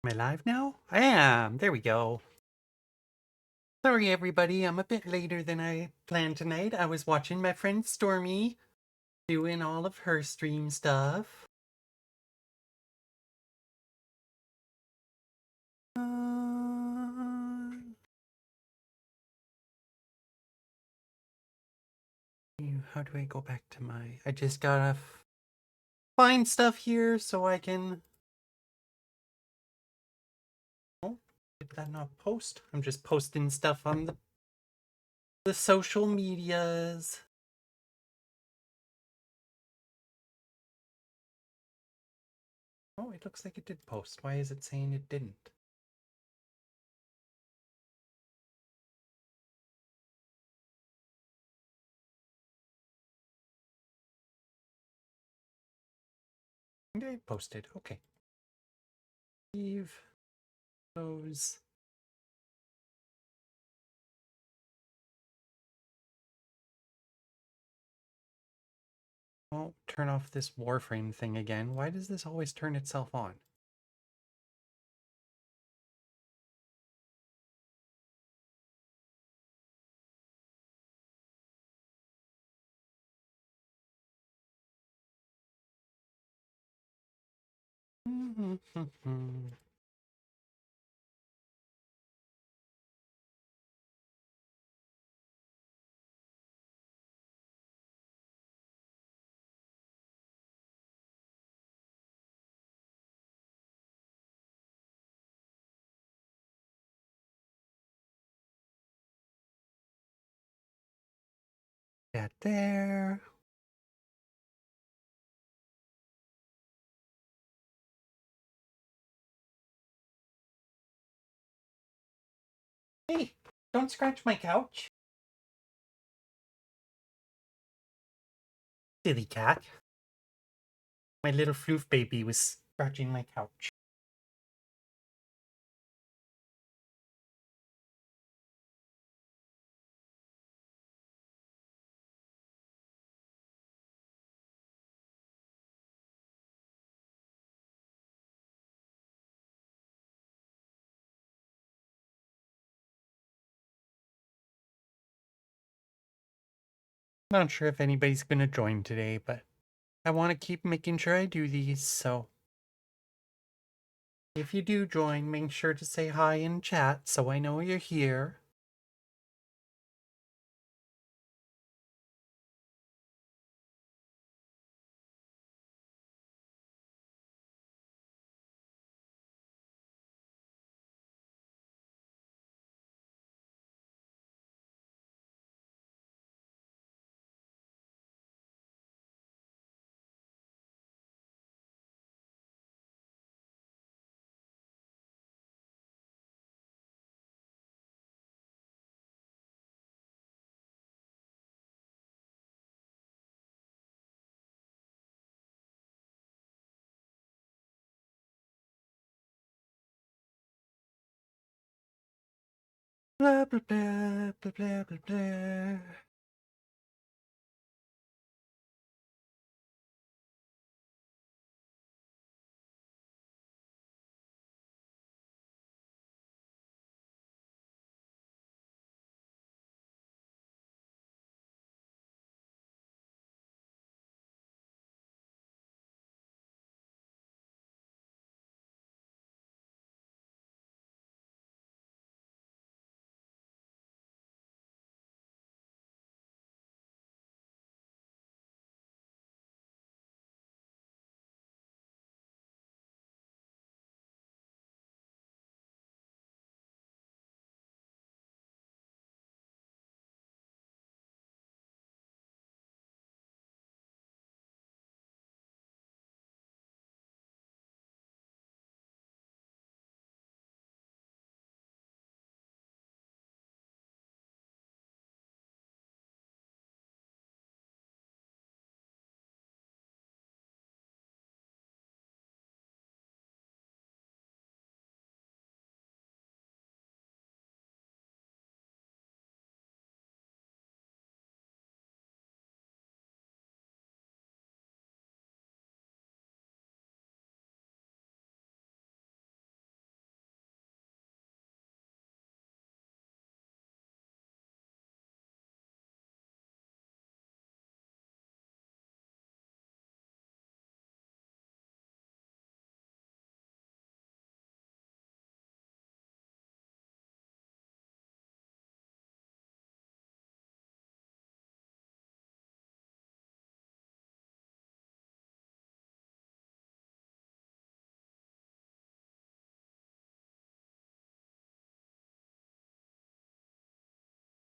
Am I live now? I am. There we go. Sorry, everybody. I'm a bit later than I planned tonight. I was watching my friend Stormy doing all of her stream stuff. How do I go back to my... I just gotta find stuff here so I can... Oh, did that not post? I'm just posting stuff on the social medias. Oh, it looks like it did post. Why is it saying it didn't? I posted. Okay. Leave those. Oh, turn off this Warframe thing again. Why does this always turn itself on? That there. Hey, don't scratch my couch. Silly cat. My little floof baby was scratching my couch. Not sure if anybody's gonna join today, but I want to keep making sure I do these, so if you do join, make sure to say hi in chat so I know you're here. Blah blah blah blah blah blah blah.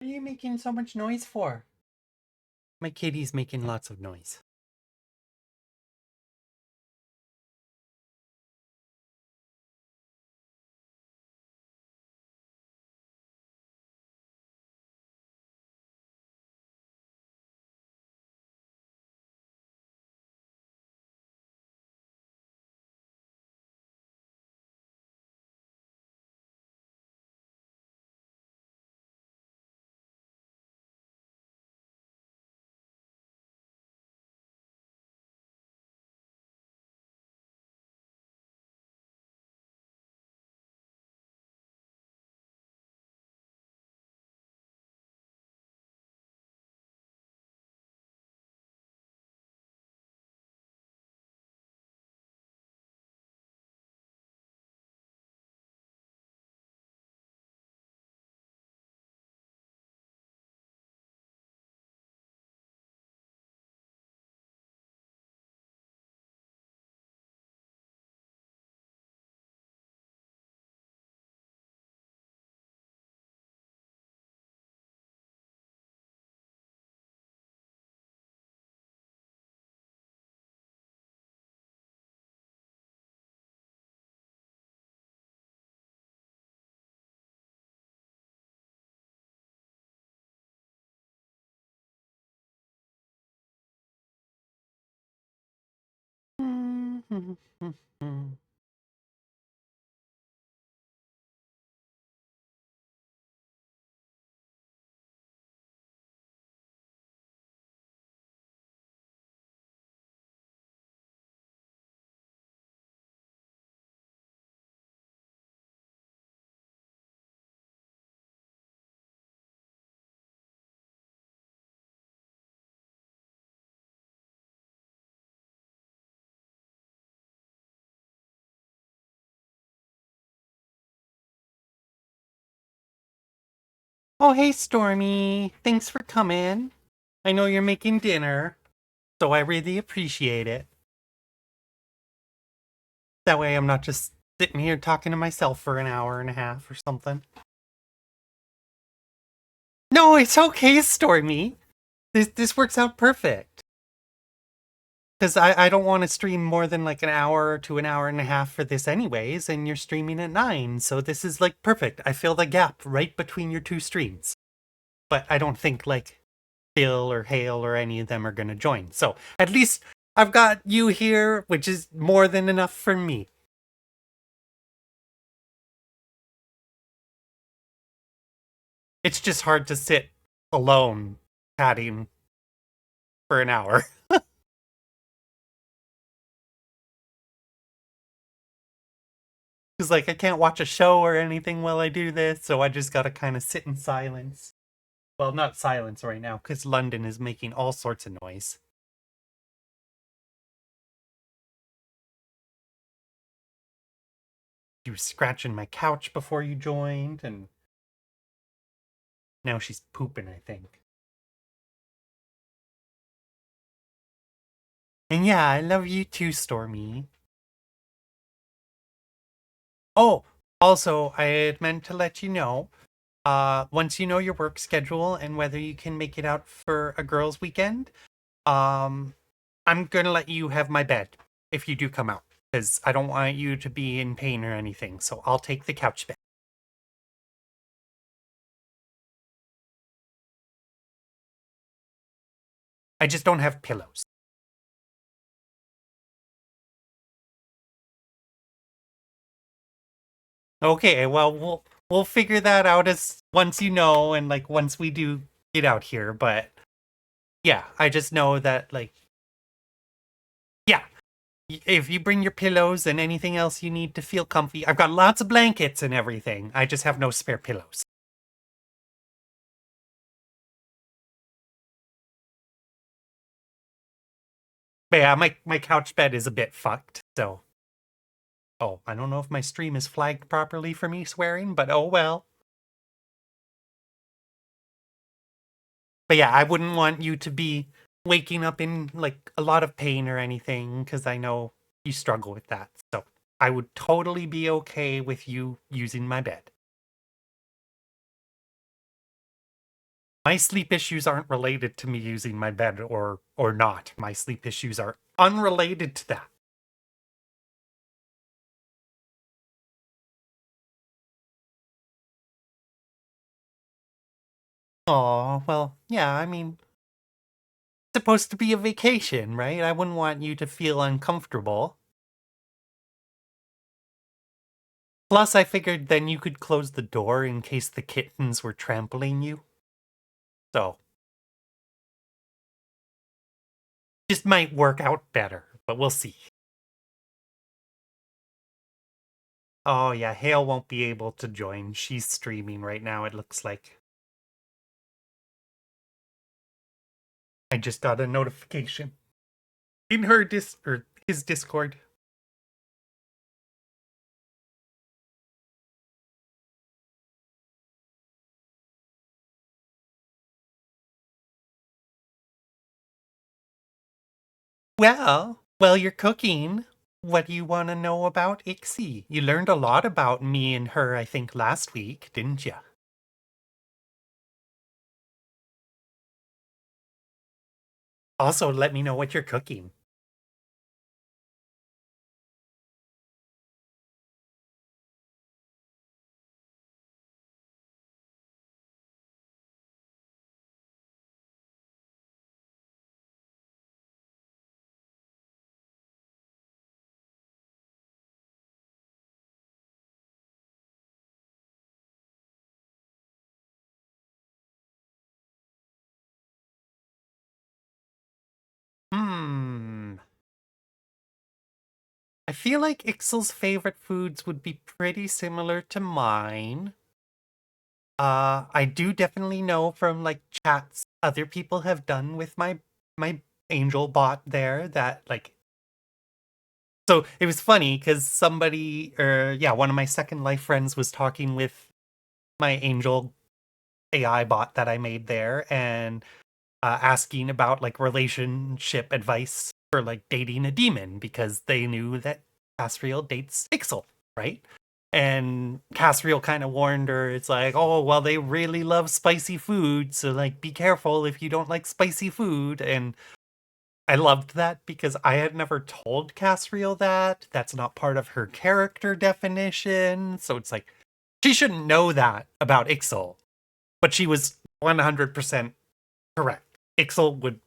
What are you making so much noise for? My kitty's making lots of noise. Oh, hey, Stormy. Thanks for coming. I know you're making dinner, so I really appreciate it. That way I'm not just sitting here talking to myself for an hour and a half or something. No, it's okay, Stormy. This works out perfect. Because I don't want to stream more than like an hour to an hour and a half for this anyways, and you're streaming at 9, so this is like perfect. I fill the gap right between your two streams. But I don't think like Bill or Hale or any of them are going to join. So at least I've got you here, which is more than enough for me. It's just hard to sit alone chatting for an hour. Because like I can't watch a show or anything while I do this, so I just gotta kind of sit in silence. Well, not silence right now, because London is making all sorts of noise. She was scratching my couch before you joined, and now she's pooping, I think. And yeah, I love you too, Stormy. Oh, also, I had meant to let you know, once you know your work schedule and whether you can make it out for a girls' weekend, um, I'm gonna let you have my bed if you do come out, because I don't want you to be in pain or anything, so I'll take the couch bed. I just don't have pillows. Okay, well, we'll figure that out as once you know and like once we do get out here, but yeah, I just know that like yeah, if you bring your pillows and anything else you need to feel comfy, I've got lots of blankets and everything. I just have no spare pillows. But yeah, my couch bed is a bit fucked, so oh, I don't know if my stream is flagged properly for me swearing, but oh well. But yeah, I wouldn't want you to be waking up in like a lot of pain or anything because I know you struggle with that. So I would totally be okay with you using my bed. My sleep issues aren't related to me using my bed or not. My sleep issues are unrelated to that. Oh, well, yeah, I mean, it's supposed to be a vacation, right? I wouldn't want you to feel uncomfortable. Plus, I figured then you could close the door in case the kittens were trampling you. So, just might work out better, but we'll see. Oh, yeah, Hale won't be able to join. She's streaming right now, it looks like. I just got a notification in her or his Discord. Well, you're cooking. What do you want to know about Ixy? You learned a lot about me and her, I think, last week, didn't you? Also, let me know what you're cooking. Hmm. I feel like Ixel's favorite foods would be pretty similar to mine. I do definitely know from like chats other people have done with my angel bot there that like so it was funny because somebody or yeah, one of my Second Life friends was talking with my angel AI bot that I made there and asking about like relationship advice for like dating a demon because they knew that Cassriel dates Ixel, right? And Cassriel kind of warned her, it's like, oh, well, they really love spicy food, so like be careful if you don't like spicy food. And I loved that because I had never told Cassriel that. That's not part of her character definition. So it's like, she shouldn't know that about Ixel. But she was 100% correct. Ixel would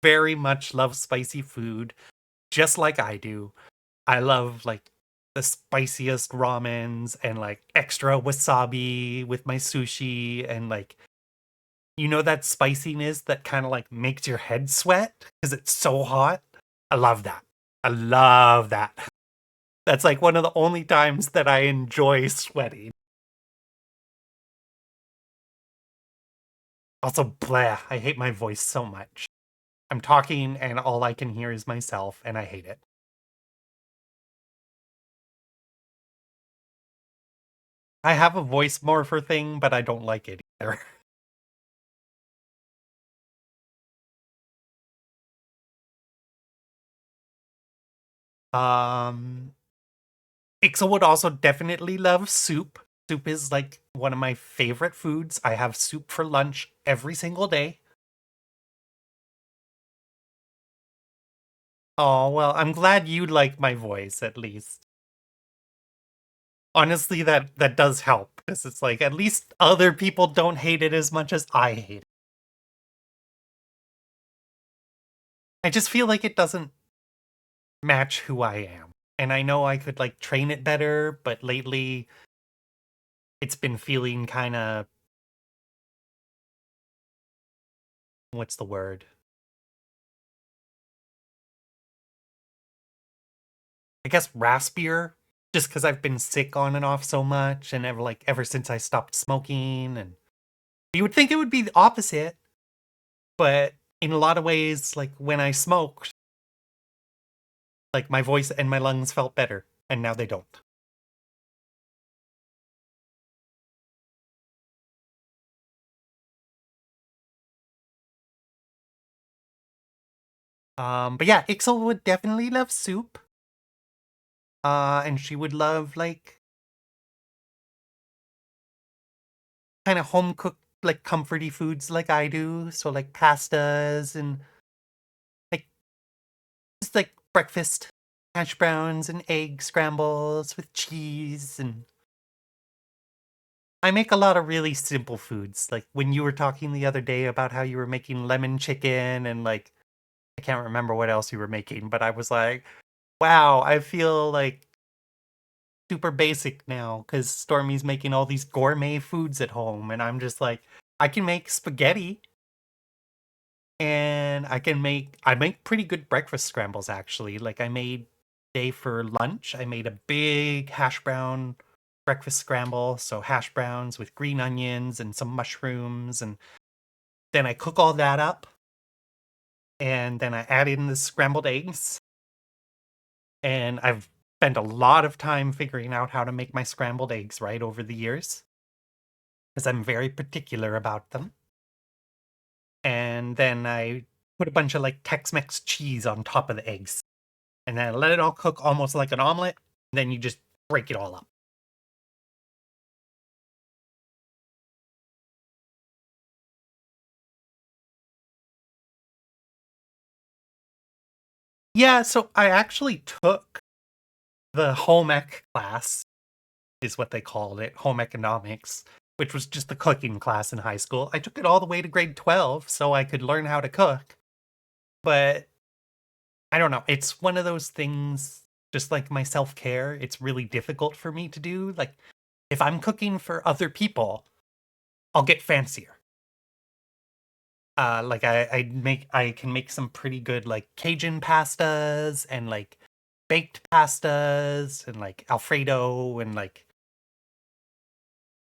very much love spicy food, just like I do. I love like the spiciest ramens and like extra wasabi with my sushi and like that spiciness that kind of like makes your head sweat because it's so hot. I love that. I love that. That's like one of the only times that I enjoy sweating. Also, blah, I hate my voice so much. I'm talking and all I can hear is myself and I hate it. I have a voice morpher thing, but I don't like it either. Um, Ixel would also definitely love soup. Soup is like one of my favorite foods. I have soup for lunch every single day. Oh, well, I'm glad you like my voice at least. Honestly, that does help because it's like at least other people don't hate it as much as I hate it. I just feel like it doesn't match who I am. And I know I could like train it better, but lately it's been feeling kind of what's the word? I guess raspier, just because I've been sick on and off so much, and ever since I stopped smoking, and you would think it would be the opposite, but in a lot of ways, like when I smoked, like my voice and my lungs felt better, and now they don't. But yeah, Ixel would definitely love soup. And she would love like kind of home cooked like comforty foods like I do. So like pastas and like just like breakfast hash browns and egg scrambles with cheese. And I make a lot of really simple foods. Like when you were talking the other day about how you were making lemon chicken and like I can't remember what else you were making, but I was like, wow, I feel like super basic now because Stormy's making all these gourmet foods at home, and I'm just like, I can make spaghetti, and I make pretty good breakfast scrambles actually. Like I made day for lunch, I made a big hash brown breakfast scramble, so hash browns with green onions and some mushrooms, and then I cook all that up, and then I add in the scrambled eggs, and I've spent a lot of time figuring out how to make my scrambled eggs right over the years because I'm very particular about them. And then I put a bunch of like Tex-Mex cheese on top of the eggs. And then I let it all cook almost like an omelet. Then you just break it all up. Yeah, so I actually took the home ec class, is what they called it, home economics, which was just the cooking class in high school. I took it all the way to grade 12 so I could learn how to cook. But I don't know. It's one of those things, just like my self care, it's really difficult for me to do. Like, if I'm cooking for other people, I'll get fancier. Like I can make some pretty good like Cajun pastas and like baked pastas and like Alfredo and like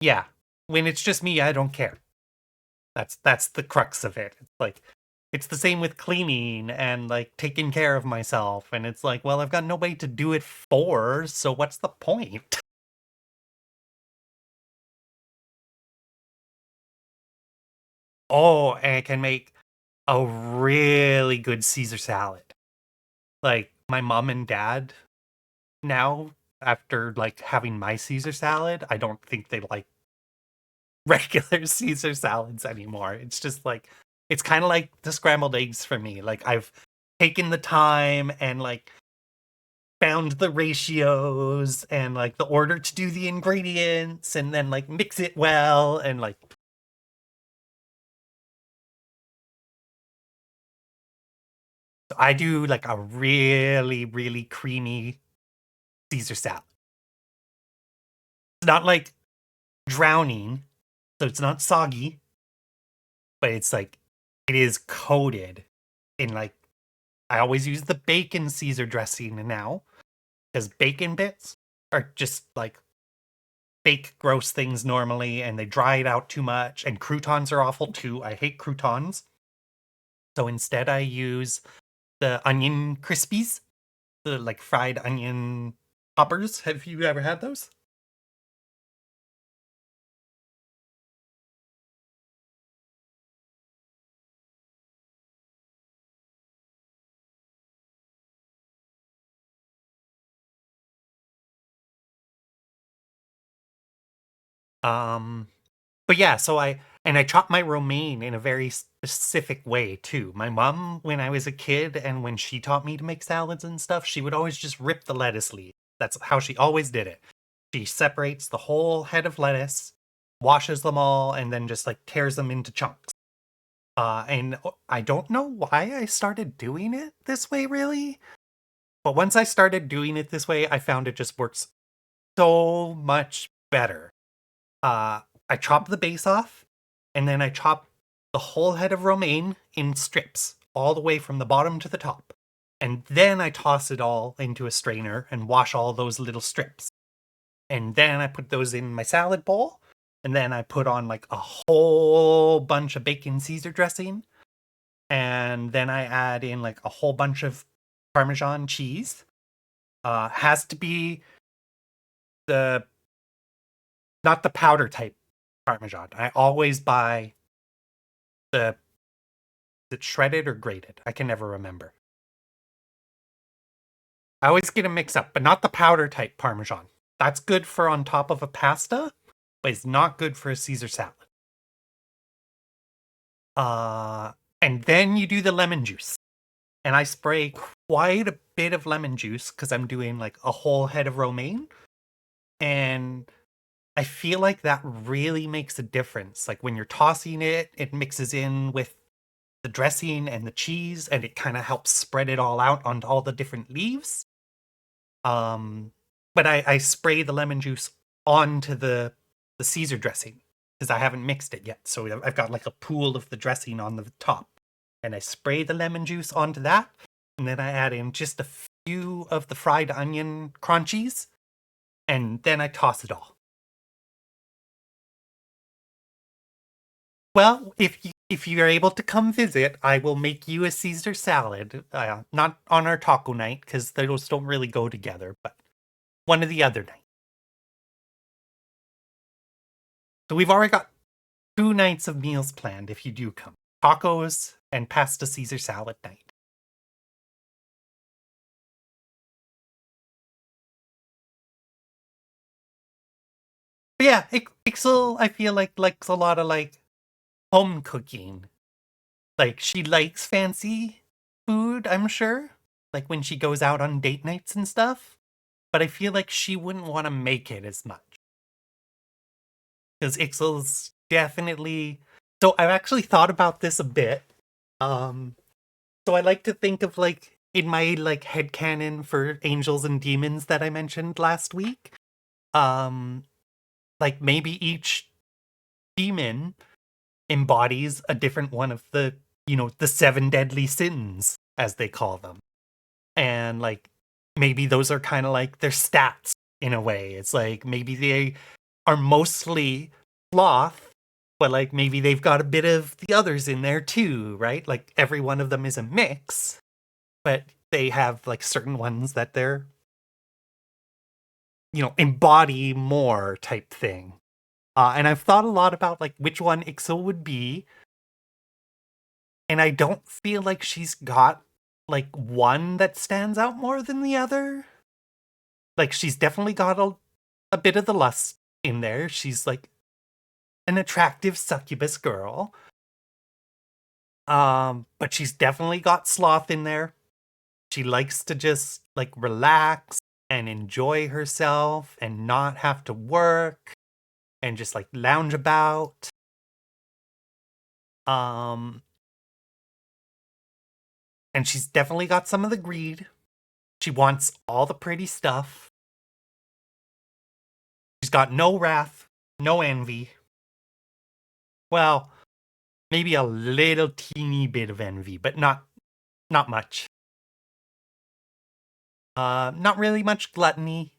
yeah. When it's just me, I don't care. That's the crux of it. It's like it's the same with cleaning and like taking care of myself. And it's like, well, I've got nobody to do it for, so what's the point? Oh, and I can make a really good Caesar salad. Like my mom and dad now, after like having my Caesar salad, I don't think they like regular Caesar salads anymore. It's just like it's kind of like the scrambled eggs for me. Like I've taken the time and like found the ratios and like the order to do the ingredients and then like mix it well and like I do like a really really creamy Caesar salad. It's not like drowning, so it's not soggy, but it's like it is coated in like I always use the bacon Caesar dressing now because bacon bits are just like fake gross things normally and they dry it out too much and croutons are awful too. I hate croutons. So instead I use the onion crispies, the like fried onion poppers. Have you ever had those? Um But yeah, so I chop my romaine in a very specific way too. My mom, when I was a kid, and when she taught me to make salads and stuff, she would always just rip the lettuce leaf. That's how she always did it. She separates the whole head of lettuce, washes them all, and then just like tears them into chunks. And I don't know why I started doing it this way, really. But once I started doing it this way, I found it just works so much better. Uh, I chop the base off, and then I chop the whole head of romaine in strips, all the way from the bottom to the top. And then I toss it all into a strainer and wash all those little strips. And then I put those in my salad bowl. And then I put on like a whole bunch of bacon Caesar dressing. And then I add in like a whole bunch of Parmesan cheese. Has to be the not the powder type Parmesan. I always buy the is it shredded or grated? I can never remember. I always get a mix up, but not the powder type Parmesan. That's good for on top of a pasta, but it's not good for a Caesar salad. And then you do the lemon juice. And I spray quite a bit of lemon juice because I'm doing like a whole head of romaine. And I feel like that really makes a difference. Like when you're tossing it, it mixes in with the dressing and the cheese, and it kind of helps spread it all out onto all the different leaves. But I spray the lemon juice onto the Caesar dressing because I haven't mixed it yet. So I've got like a pool of the dressing on the top, and I spray the lemon juice onto that, and then I add in just a few of the fried onion crunchies, and then I toss it all. Well, if you're able to come visit, I will make you a Caesar salad. Not on our taco night because those don't really go together, but one of the other nights. So we've already got 2 nights of meals planned if you do come. Tacos and pasta Caesar salad night. But yeah, Ixel, I feel like likes a lot of like home cooking. Like she likes fancy food, I'm sure. Like when she goes out on date nights and stuff. But I feel like she wouldn't want to make it as much. Because Ixel's definitely. So I've actually thought about this a bit. Um, so I like to think of like in my like headcanon for angels and demons that I mentioned last week. Um, like maybe each demon embodies a different one of the, the 7 deadly sins, as they call them. And like maybe those are kind of like their stats in a way. It's like maybe they are mostly sloth, but like maybe they've got a bit of the others in there too, right? Like every one of them is a mix, but they have like certain ones that they're, embody more type thing. And I've thought a lot about like which one Ixo would be, and I don't feel like she's got like one that stands out more than the other. Like she's definitely got a bit of the lust in there. She's like an attractive succubus girl. But she's definitely got sloth in there. She likes to just like relax and enjoy herself and not have to work and just like lounge about. Um and she's definitely got some of the greed. She wants all the pretty stuff. She's got no wrath, no envy. Well, maybe a little teeny bit of envy, but not much. Not really much gluttony.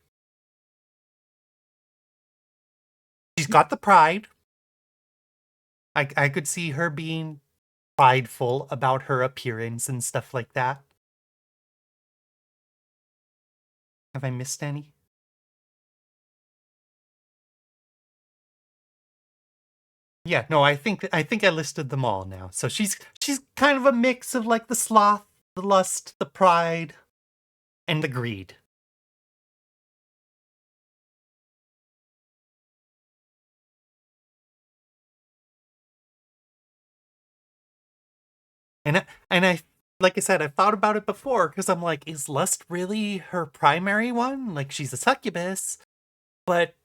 She's got the pride. I could see her being prideful about her appearance and stuff like that. Have I missed any? Yeah, no, I think I listed them all now. So she's kind of a mix of like the sloth, the lust, the pride, and the greed. And I like I said, I've thought about it before because I'm like, is lust really her primary one? Like she's a succubus, but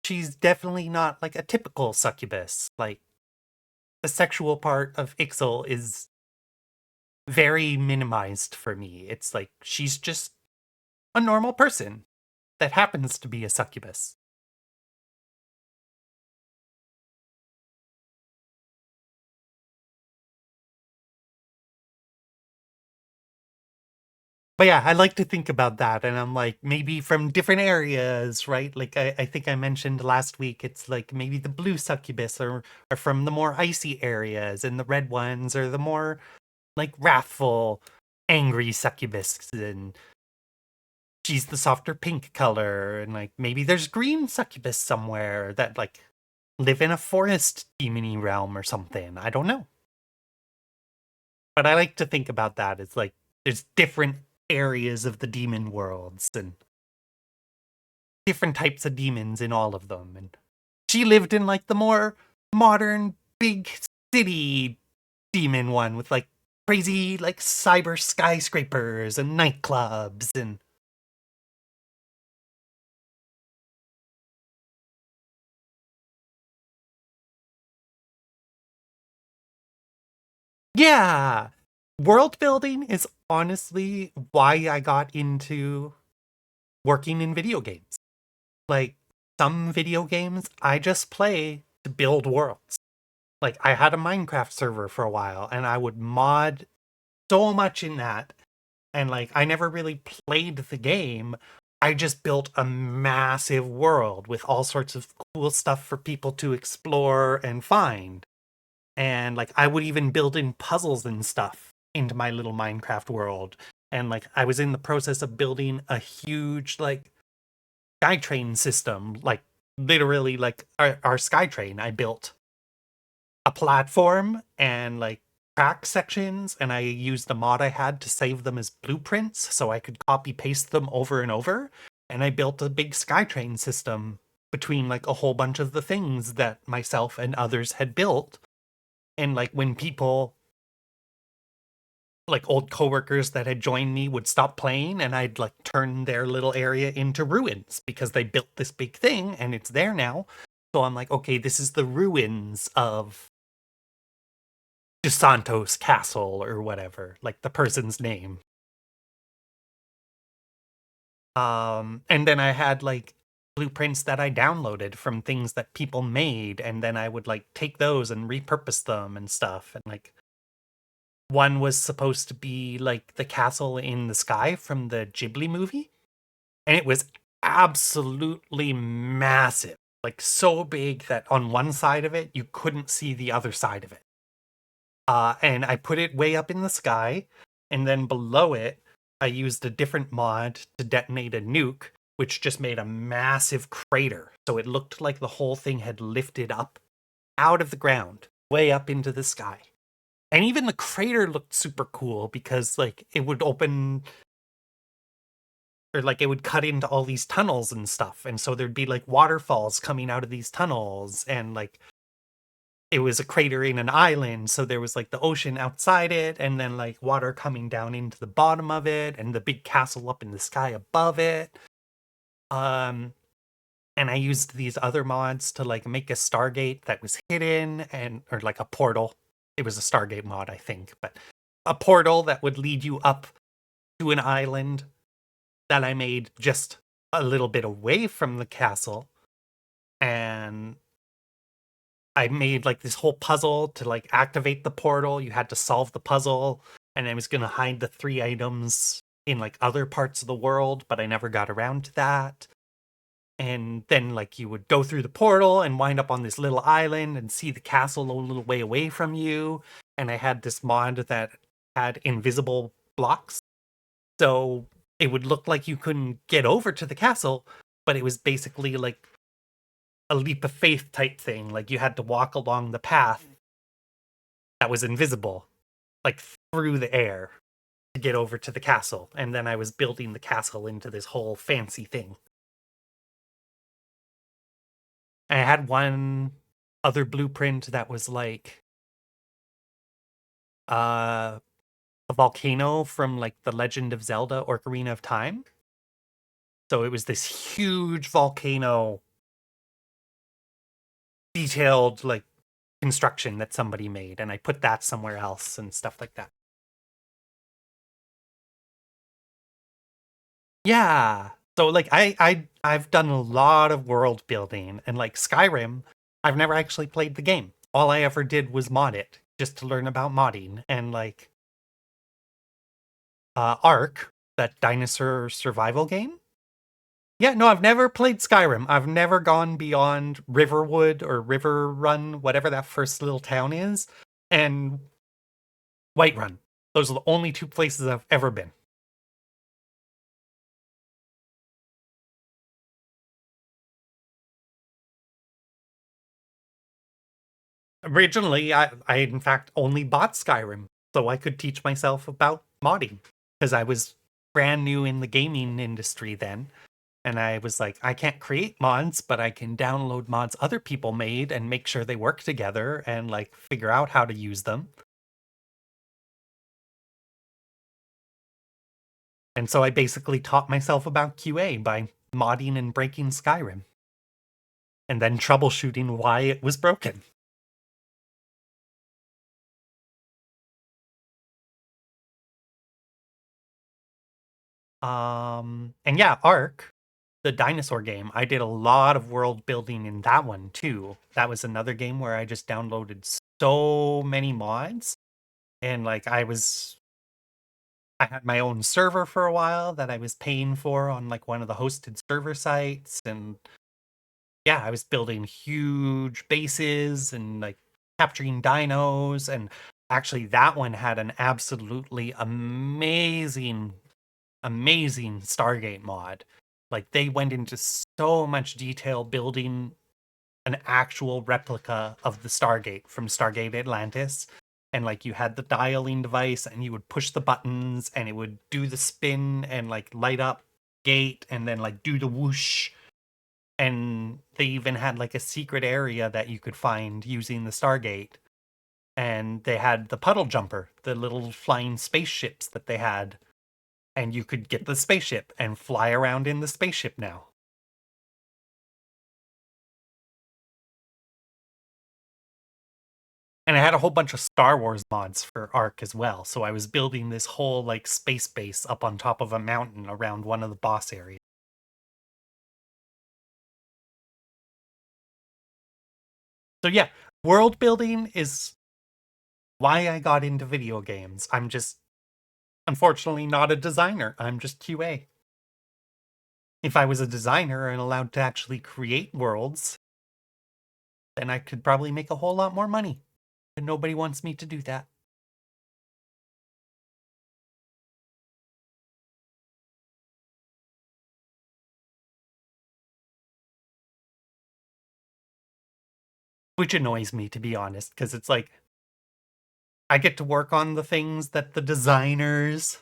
she's definitely not like a typical succubus. Like the sexual part of Ixel is very minimized for me. It's like she's just a normal person that happens to be a succubus. But yeah, I like to think about that, and I'm like, maybe from different areas, right? Like I think I mentioned last week, it's like maybe the blue succubus are from the more icy areas, and the red ones are the more like wrathful, angry succubus, and she's the softer pink color, and like maybe there's green succubus somewhere that like live in a forest demony realm or something. I don't know. But I like to think about that. It's like there's different areas of the demon worlds and different types of demons in all of them. And she lived in like the more modern big city demon one with like crazy like cyber skyscrapers and nightclubs and yeah. World building is honestly why I got into working in video games. Like some video games I just play to build worlds. Like I had a Minecraft server for a while and I would mod so much in that, and like I never really played the game. I just built a massive world with all sorts of cool stuff for people to explore and find. And like I would even build in puzzles and stuff into my little Minecraft world. And like I was in the process of building a huge like SkyTrain system, like literally like our SkyTrain. I built a platform and like track sections, and I used the mod I had to save them as blueprints so I could copy paste them over and over. And I built a big SkyTrain system between like a whole bunch of the things that myself and others had built. And like when people like old coworkers that had joined me would stop playing, and I'd like turn their little area into ruins because they built this big thing and it's there now. So I'm like, okay, this is the ruins of DeSantos Castle or whatever, like the person's name. And then I had like blueprints that I downloaded from things that people made, and then I would like take those and repurpose them and stuff. And like one was supposed to be like the castle in the sky from the Ghibli movie, and it was absolutely massive, like so big that on one side of it you couldn't see the other side of it. And I put it way up in the sky, and then below it, I used a different mod to detonate a nuke, which just made a massive crater. So it looked like the whole thing had lifted up out of the ground, way up into the sky. And even the crater looked super cool because, like, it would open or like it would cut into all these tunnels and stuff. And so there'd be like waterfalls coming out of these tunnels, and like it was a crater in an island, so there was like the ocean outside it, and then like water coming down into the bottom of it, and the big castle up in the sky above it. Um, and I used these other mods to like make a Stargate that was hidden, and or like a portal. It was a Stargate mod, I think, but a portal that would lead you up to an island that I made just a little bit away from the castle. And I made like this whole puzzle to like activate the portal. You had to solve the puzzle, and I was going to hide the three items in like other parts of the world, but I never got around to that. And then like you would go through the portal and wind up on this little island and see the castle a little way away from you. And I had this mod that had invisible blocks. So it would look like you couldn't get over to the castle, but it was basically like a leap of faith type thing. Like you had to walk along the path that was invisible, like through the air to get over to the castle. And then I was building the castle into this whole fancy thing. And I had one other blueprint that was like uh a volcano from like the Legend of Zelda Ocarina of Time. So it was this huge volcano, detailed like construction that somebody made, and I put that somewhere else and stuff like that. Yeah. So like I've done a lot of world building, and like Skyrim, I've never actually played the game. All I ever did was mod it just to learn about modding. And like Ark, that dinosaur survival game. Yeah, no, I've never played Skyrim. I've never gone beyond Riverwood or River Run, whatever that first little town is, and Whiterun. Those are the only two places I've ever been. Originally, I in fact only bought Skyrim so I could teach myself about modding because I was brand new in the gaming industry then. And I was like, I can't create mods, but I can download mods other people made and make sure they work together and like figure out how to use them. And so I basically taught myself about QA by modding and breaking Skyrim, and then troubleshooting why it was broken. And yeah, Ark, the dinosaur game, I did a lot of world building in that one too. That was another game where I just downloaded so many mods, and like I had my own server for a while that I was paying for on like one of the hosted server sites, and yeah, I was building huge bases and like capturing dinos, and actually that one had an absolutely amazing Stargate mod. Like they went into so much detail building an actual replica of the Stargate from Stargate Atlantis. And like you had the dialing device and you would push the buttons and it would do the spin and like light up gate and then like do the whoosh. And they even had like a secret area that you could find using the Stargate. And they had the puddle jumper, the little flying spaceships that they had. And you could get the spaceship and fly around in the spaceship now. And I had a whole bunch of Star Wars mods for Ark as well. So I was building this whole like space base up on top of a mountain around one of the boss areas. So yeah, world building is why I got into video games. I'm just unfortunately not a designer. I'm just QA. If I was a designer and allowed to actually create worlds, then I could probably make a whole lot more money. And nobody wants me to do that. Which annoys me, to be honest, because it's like I get to work on the things that the designers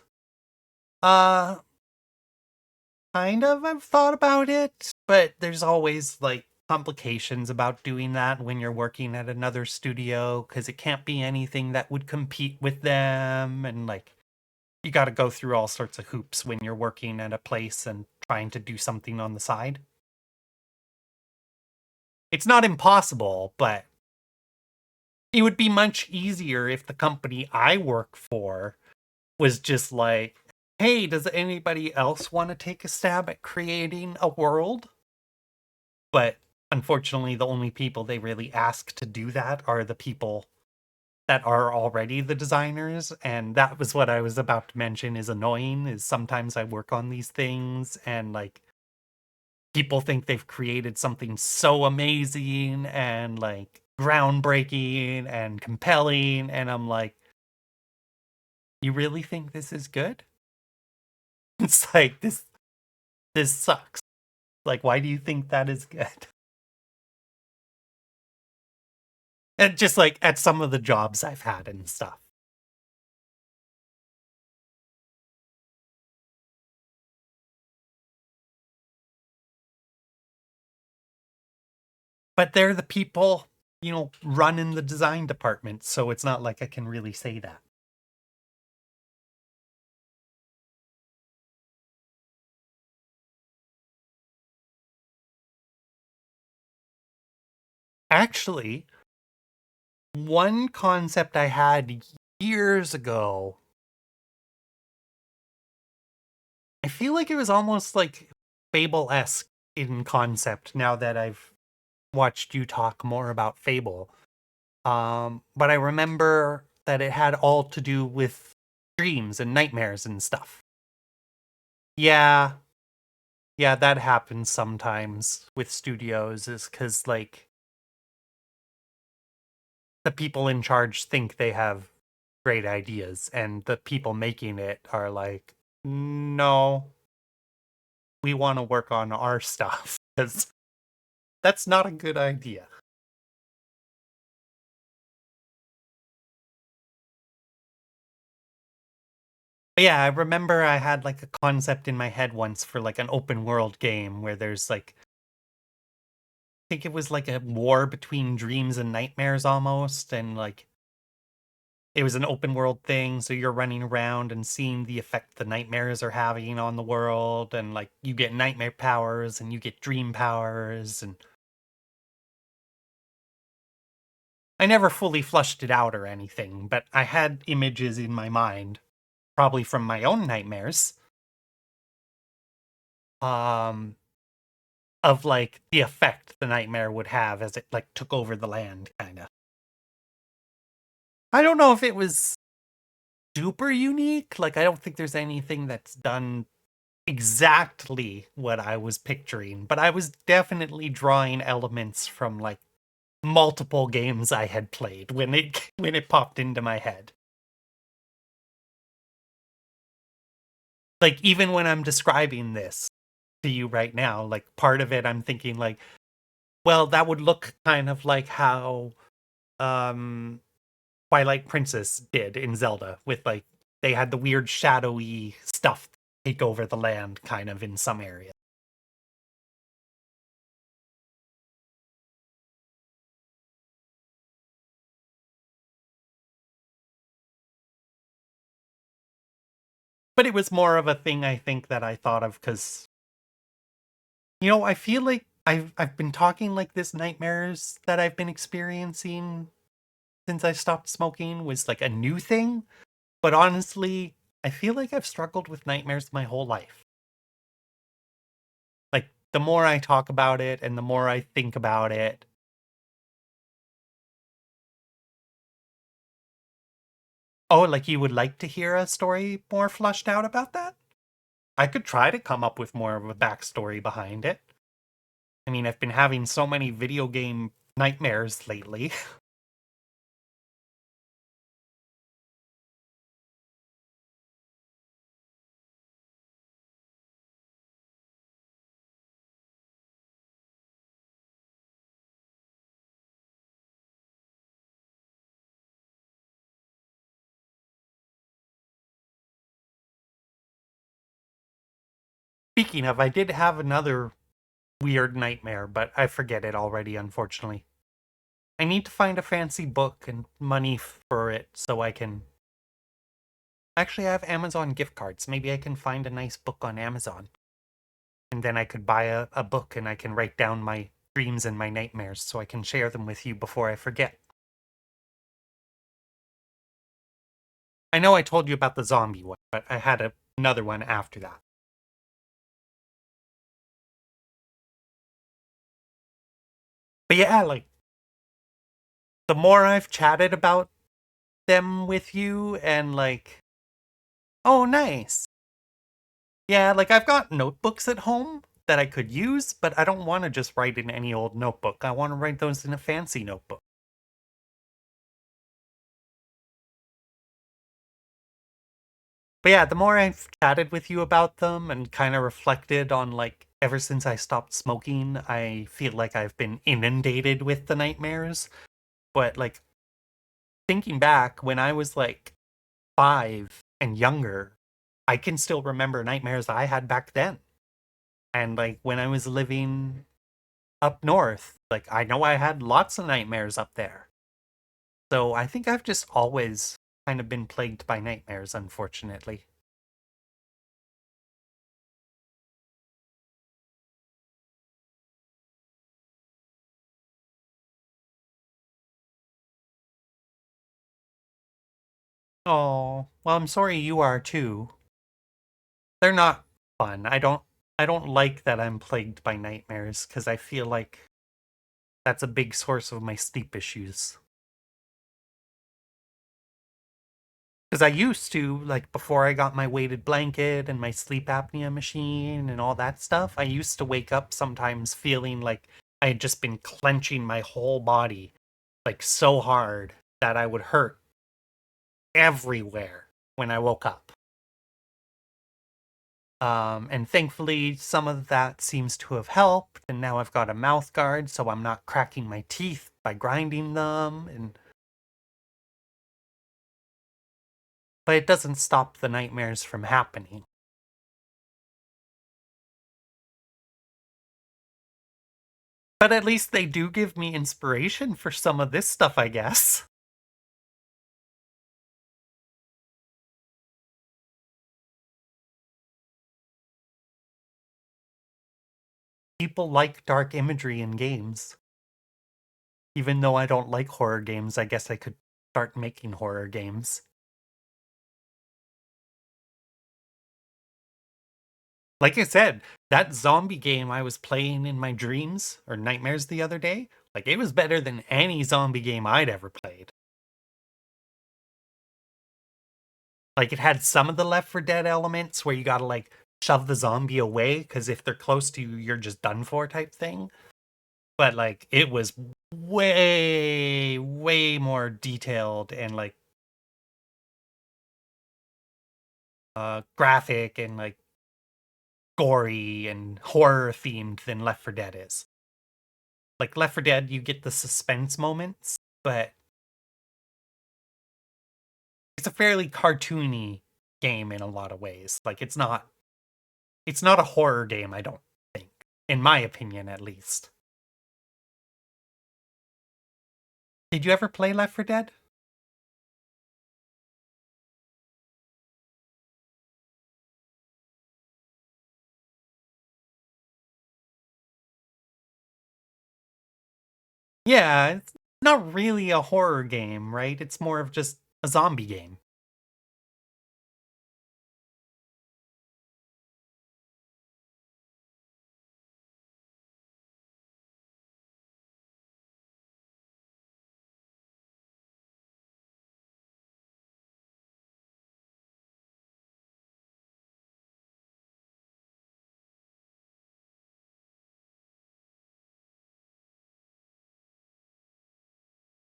uh kind of I've thought about it, but there's always like complications about doing that when you're working at another studio because it can't be anything that would compete with them, and like you got to go through all sorts of hoops when you're working at a place and trying to do something on the side. It's not impossible, but it would be much easier if the company I work for was just like, hey, does anybody else want to take a stab at creating a world? But unfortunately, the only people they really ask to do that are the people that are already the designers. And that was what I was about to mention is annoying, is sometimes I work on these things and like people think they've created something so amazing and like groundbreaking and compelling. And I'm like, you really think this is good? It's like this sucks. Like, why do you think that is good? And just like at some of the jobs I've had and stuff. But they're the people, running the design department, so it's not like I can really say that. Actually, one concept I had years ago, I feel like it was almost like Fable-esque in concept now that I've watched you talk more about Fable. But I remember that it had all to do with dreams and nightmares and stuff. Yeah, yeah, that happens sometimes with studios, is because like the people in charge think they have great ideas, and the people making it are like, no, we want to work on our stuff because that's not a good idea. But yeah, I remember I had like a concept in my head once for like an open world game where there's like, I think it was like a war between dreams and nightmares almost, and like it was an open world thing, so you're running around and seeing the effect the nightmares are having on the world, and like you get nightmare powers and you get dream powers, and I never fully flushed it out or anything, but I had images in my mind, probably from my own nightmares, um, of like the effect the nightmare would have as it like took over the land, kind of. I don't know if it was super unique. Like, I don't think there's anything that's done exactly what I was picturing, but I was definitely drawing elements from like multiple games I had played when it when it popped into my head. Like, even when I'm describing this to you right now, like part of it I'm thinking like, well, that would look kind of like how um Twilight Princess did in Zelda with like they had the weird shadowy stuff take over the land kind of in some areas. But it was more of a thing I think that I thought of cuz I feel like I've been talking like this nightmares that I've been experiencing since I stopped smoking was like a new thing, but honestly, I feel like I've struggled with nightmares my whole life. Like the more I talk about it and the more I think about it. Oh, like you would like to hear a story more flushed out about that? I could try to come up with more of a backstory behind it. I mean, I've been having so many video game nightmares lately. Speaking of, I did have another weird nightmare, but I forget it already, unfortunately. I need to find a fancy book and money for it so I can. Actually, I have Amazon gift cards. Maybe I can find a nice book on Amazon. And then I could buy a book and I can write down my dreams and my nightmares so I can share them with you before I forget. I know I told you about the zombie one, but I had another one after that. But yeah, like, the more I've chatted about them with you and like, oh, nice. Yeah, like I've got notebooks at home that I could use, but I don't want to just write in any old notebook. I want to write those in a fancy notebook. But yeah, the more I've chatted with you about them and kind of reflected on like ever since I stopped smoking, I feel like I've been inundated with the nightmares. But like thinking back when I was like 5 and younger, I can still remember nightmares I had back then. And like when I was living up north, like I know I had lots of nightmares up there. So I think I've just always kind of been plagued by nightmares, unfortunately. Oh, well, I'm sorry you are too. They're not fun. I don't like that I'm plagued by nightmares because I feel like that's a big source of my sleep issues. Because I used to, like, before I got my weighted blanket and my sleep apnea machine and all that stuff, I used to wake up sometimes feeling like I had just been clenching my whole body, like, so hard that I would hurt everywhere when I woke up. And thankfully, some of that seems to have helped, and now I've got a mouth guard, so I'm not cracking my teeth by grinding them, and but it doesn't stop the nightmares from happening. But at least they do give me inspiration for some of this stuff, I guess. People like dark imagery in games. Even though I don't like horror games, I guess I could start making horror games. Like I said, that zombie game I was playing in my dreams or nightmares the other day, like it was better than any zombie game I'd ever played. Like it had some of the Left 4 Dead elements where you gotta like shove the zombie away because if they're close to you, you're just done for type thing. But like it was way, way more detailed and like graphic and like gory and horror themed than Left 4 Dead is. Like Left 4 Dead, you get the suspense moments, but it's a fairly cartoony game in a lot of ways. Like it's not a horror game, I don't think. In my opinion at least. Did you ever play Left 4 Dead? Yeah, it's not really a horror game, right? It's more of just a zombie game.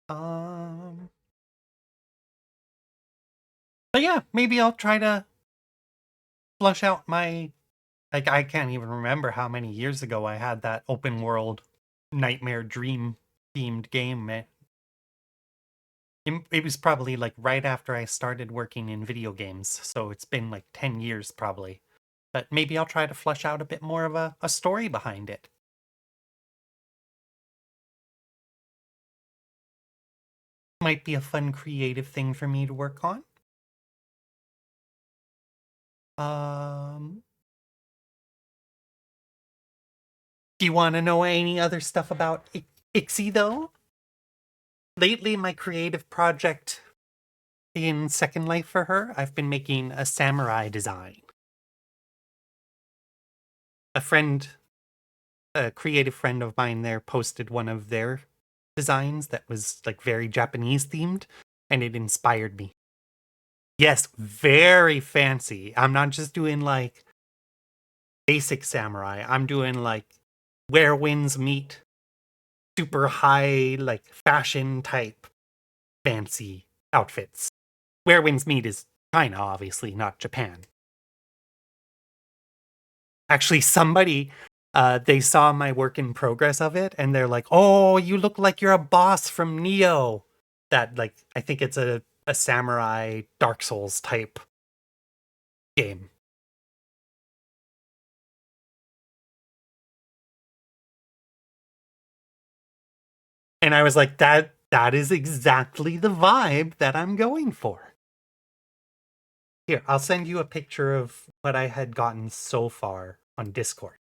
Um but yeah, maybe I'll try to flush out my like I can't even remember how many years ago I had that open world nightmare dream themed game. It was probably like right after I started working in video games, so it's been like 10 years probably. But maybe I'll try to flesh out a bit more of a story behind it. Might be a fun creative thing for me to work on. Um, do you want to know any other stuff about Ixy though? Lately, my creative project in Second Life for her, I've been making a samurai design. A friend, a creative friend of mine there posted one of their designs that was like very Japanese themed, and it inspired me. Yes, very fancy. I'm not just doing like basic samurai. I'm doing like where winds meet, super high, like fashion type fancy outfits. Where winds meet is China, obviously, not Japan. Actually, somebody they saw my work in progress of it and they're like, "Oh, you look like you're a boss from Neo." That like I think it's a samurai Dark Souls type game. And I was like, that is exactly the vibe that I'm going for. Here, I'll send you a picture of what I had gotten so far on Discord.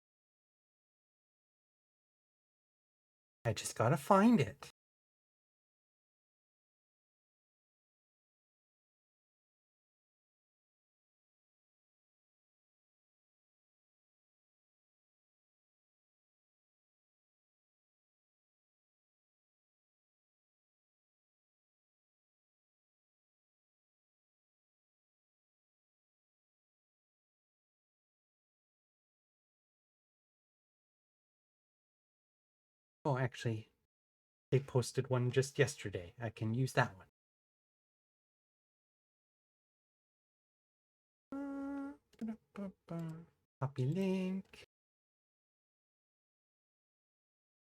I just gotta find it. Oh, actually, they posted one just yesterday. I can use that one. Copy link.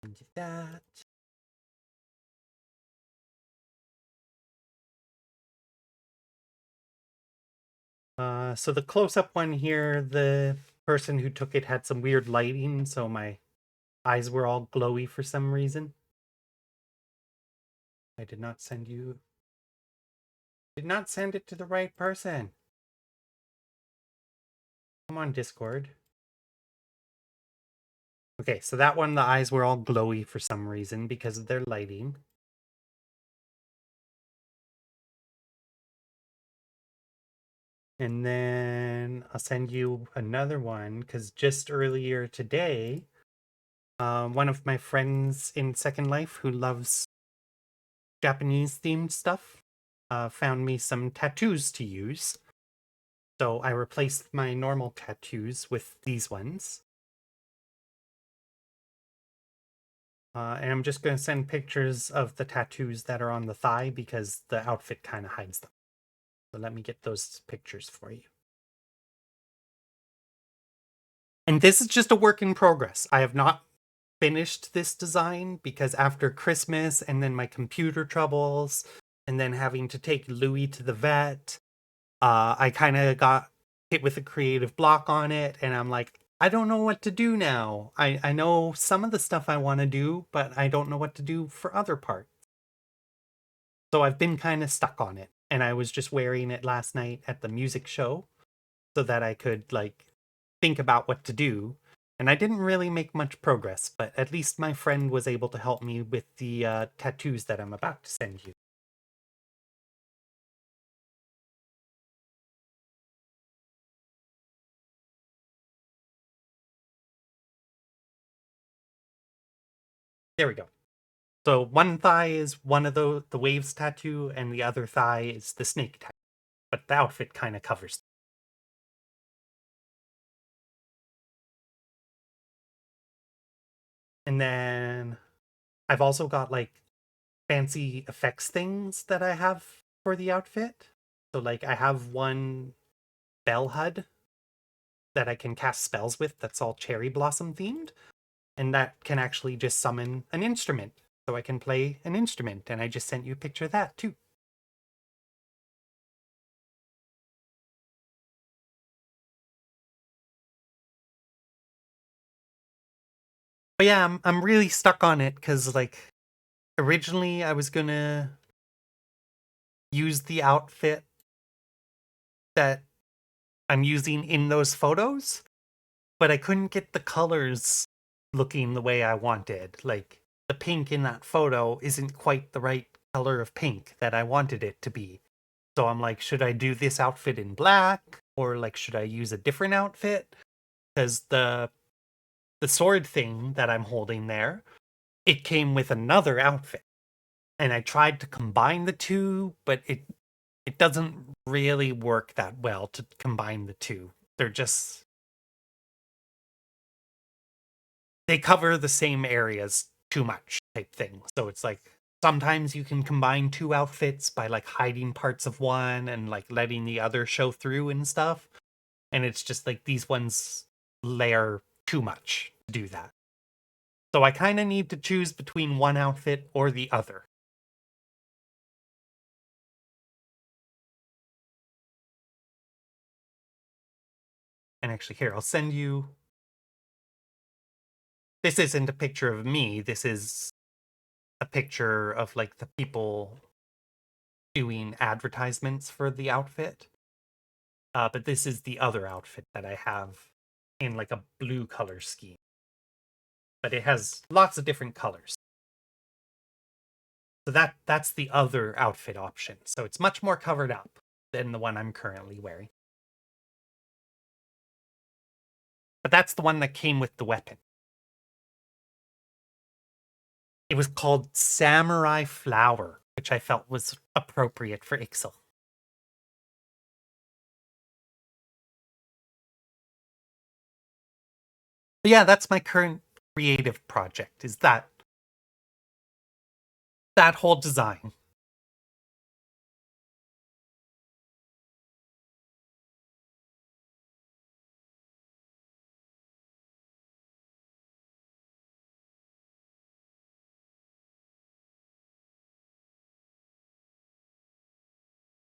Into that. So the close-up one here, the person who took it had some weird lighting, so my eyes were all glowy for some reason. I did not send it to the right person. I'm on Discord. Okay, so that one, the eyes were all glowy for some reason because of their lighting. And then I'll send you another one because just earlier today, one of my friends in Second Life who loves Japanese themed stuff found me some tattoos to use. So I replaced my normal tattoos with these ones. And I'm just going to send pictures of the tattoos that are on the thigh because the outfit kind of hides them. So let me get those pictures for you. And this is just a work in progress. I have not finished this design because after Christmas and then my computer troubles and then having to take Louis to the vet, I kind of got hit with a creative block on it. And I'm like, I don't know what to do now. I know some of the stuff I want to do, but I don't know what to do for other parts. So I've been kind of stuck on it. And I was just wearing it last night at the music show so that I could like think about what to do. And I didn't really make much progress, but at least my friend was able to help me with the tattoos that I'm about to send you. There we go. So one thigh is one of the waves tattoo, and the other thigh is the snake tattoo. But the outfit kind of covers. And then I've also got like fancy effects things that I have for the outfit. So like I have one bell HUD that I can cast spells with that's all cherry blossom themed. And that can actually just summon an instrument. So I can play an instrument. And I just sent you a picture of that too. But yeah, I'm really stuck on it because like originally I was gonna use the outfit that I'm using in those photos, but I couldn't get the colors looking the way I wanted. Like the pink in that photo isn't quite the right color of pink that I wanted it to be. So I'm like, should I do this outfit in black or like should I use a different outfit? Because the sword thing that I'm holding there, it came with another outfit. And I tried to combine the two, but it doesn't really work that well to combine the two. They're just they cover the same areas too much type thing. So it's like sometimes you can combine two outfits by like hiding parts of one and like letting the other show through and stuff. And it's just like these ones layer too much to do that. So I kind of need to choose between one outfit or the other. And actually, here, I'll send you. This isn't a picture of me. This is a picture of like the people doing advertisements for the outfit. But this is the other outfit that I have in like a blue color scheme. But it has lots of different colors. So that's the other outfit option. So it's much more covered up than the one I'm currently wearing. But that's the one that came with the weapon. It was called Samurai Flower, which I felt was appropriate for Ixyl. But yeah, that's my current creative project, is that whole design.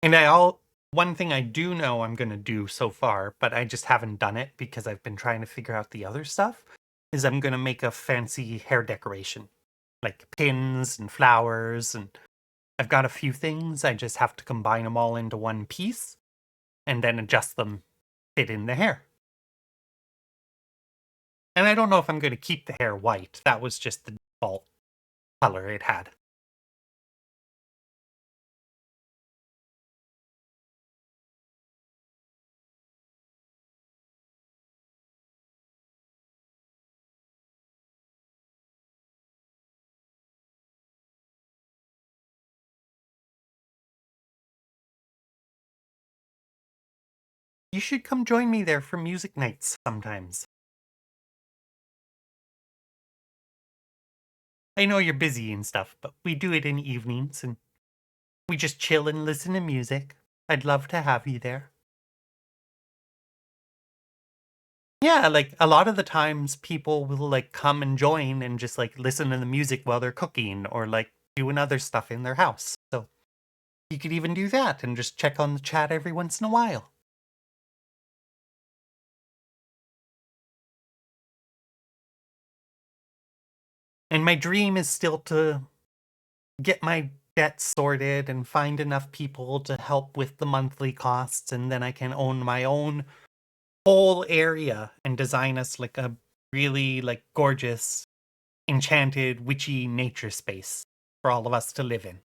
And one thing I do know I'm gonna do so far, but I just haven't done it because I've been trying to figure out the other stuff, is I'm gonna make a fancy hair decoration. Like pins and flowers, and I've got a few things. I just have to combine them all into one piece and then adjust them fit in the hair. And I don't know if I'm going to keep the hair white. That was just the default color it had. You should come join me there for music nights sometimes. I know you're busy and stuff, but we do it in evenings and we just chill and listen to music. I'd love to have you there. Yeah, like a lot of the times people will like come and join and just like listen to the music while they're cooking or like doing other stuff in their house. So you could even do that and just check on the chat every once in a while. And my dream is still to get my debt sorted and find enough people to help with the monthly costs, and then I can own my own whole area and design us like a really like gorgeous, enchanted, witchy nature space for all of us to live in.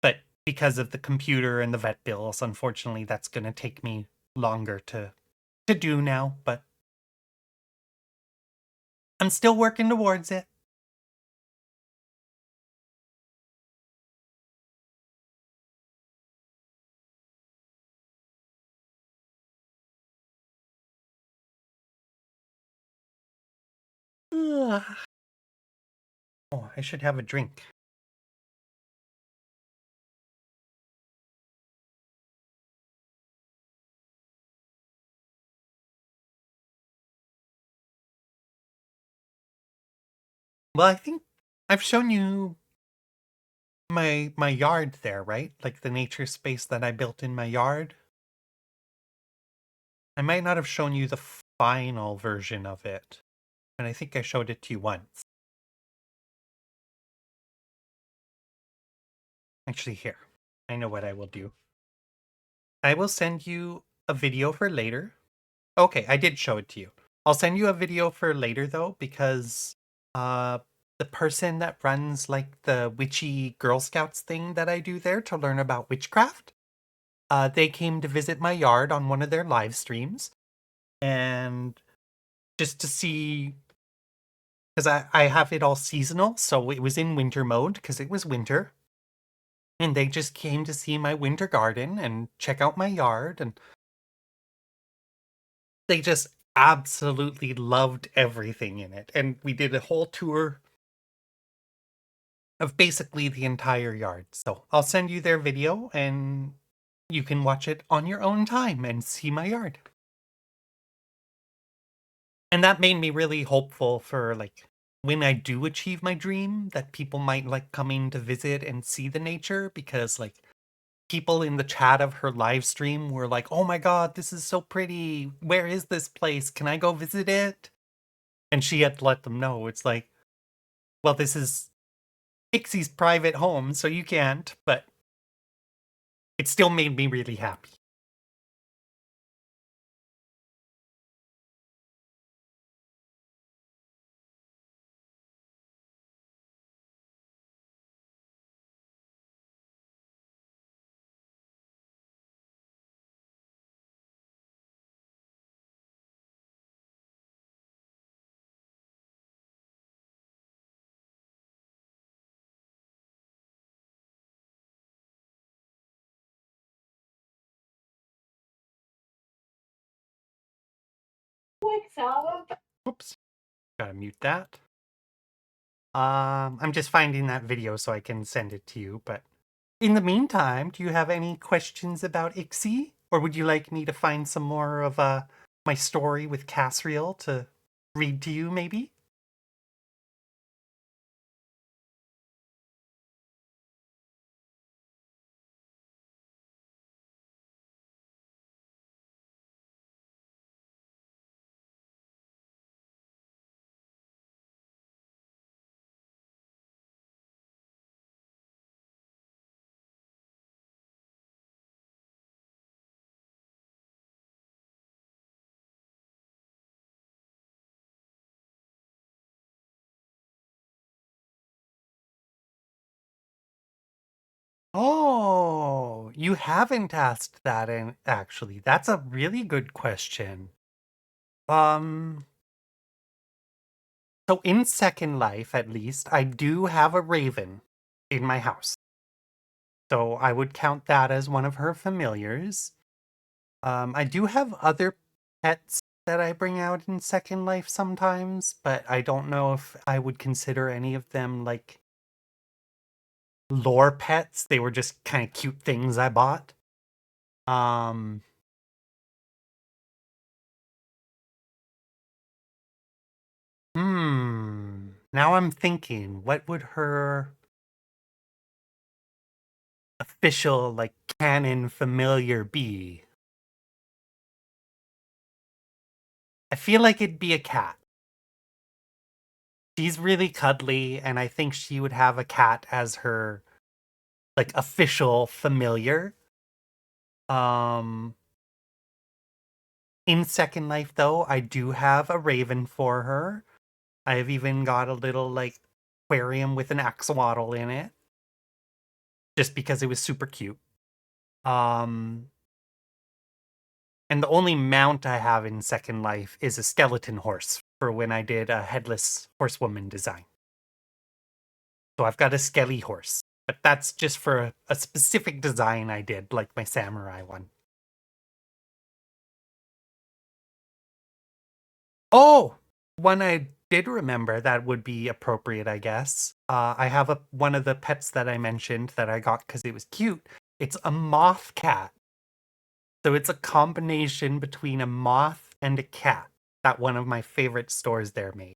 But because of the computer and the vet bills, unfortunately, that's going to take me longer to do now. But I'm still working towards it. Ugh. Oh, I should have a drink. Well, I think I've shown you my yard there, right? Like the nature space that I built in my yard. I might not have shown you the final version of it, and I think I showed it to you once. Actually, here. I know what I will do. I will send you a video for later. Okay, I did show it to you. I'll send you a video for later though, because uh the person that runs like the witchy Girl Scouts thing that I do there to learn about witchcraft, they came to visit my yard on one of their live streams and just to see because I have it all seasonal, so it was in winter mode because it was winter. And they just came to see my winter garden and check out my yard, and they just absolutely loved everything in it. And we did a whole tour of basically the entire yard. So I'll send you their video and you can watch it on your own time and see my yard. And that made me really hopeful for like when I do achieve my dream that people might like coming to visit and see the nature because like people in the chat of her live stream were like, "Oh my god, this is so pretty. Where is this place? Can I go visit it?" And she had to let them know. It's like, "Well, this is Ixy's private home, so you can't," but it still made me really happy. Oops, gotta mute that. I'm just finding that video so I can send it to you, but in the meantime, do you have any questions about Ixy? Or would you like me to find some more of my story with Cassriel to read to you, maybe? Oh, you haven't asked that, and actually, that's a really good question. Um, so in Second Life, at least, I do have a raven in my house. So I would count that as one of her familiars. I do have other pets that I bring out in Second Life sometimes, but I don't know if I would consider any of them like lore pets. They were just kind of cute things I bought. Um, Now I'm thinking, what would her official, like, canon familiar be? I feel like it'd be a cat. She's really cuddly, and I think she would have a cat as her, like, official familiar. Um, in Second Life, though, I do have a raven for her. I've even got a little, like, aquarium with an axolotl in it, just because it was super cute. Um, And the only mount I have in Second Life is a skeleton horse for when I did a headless horsewoman design. So I've got a skelly horse, but that's just for a specific design I did, like my samurai one. Oh, one I did remember that would be appropriate, I guess. I have one of the pets that I mentioned that I got because it was cute. It's a moth cat. So it's a combination between a moth and a cat that one of my favorite stores there made.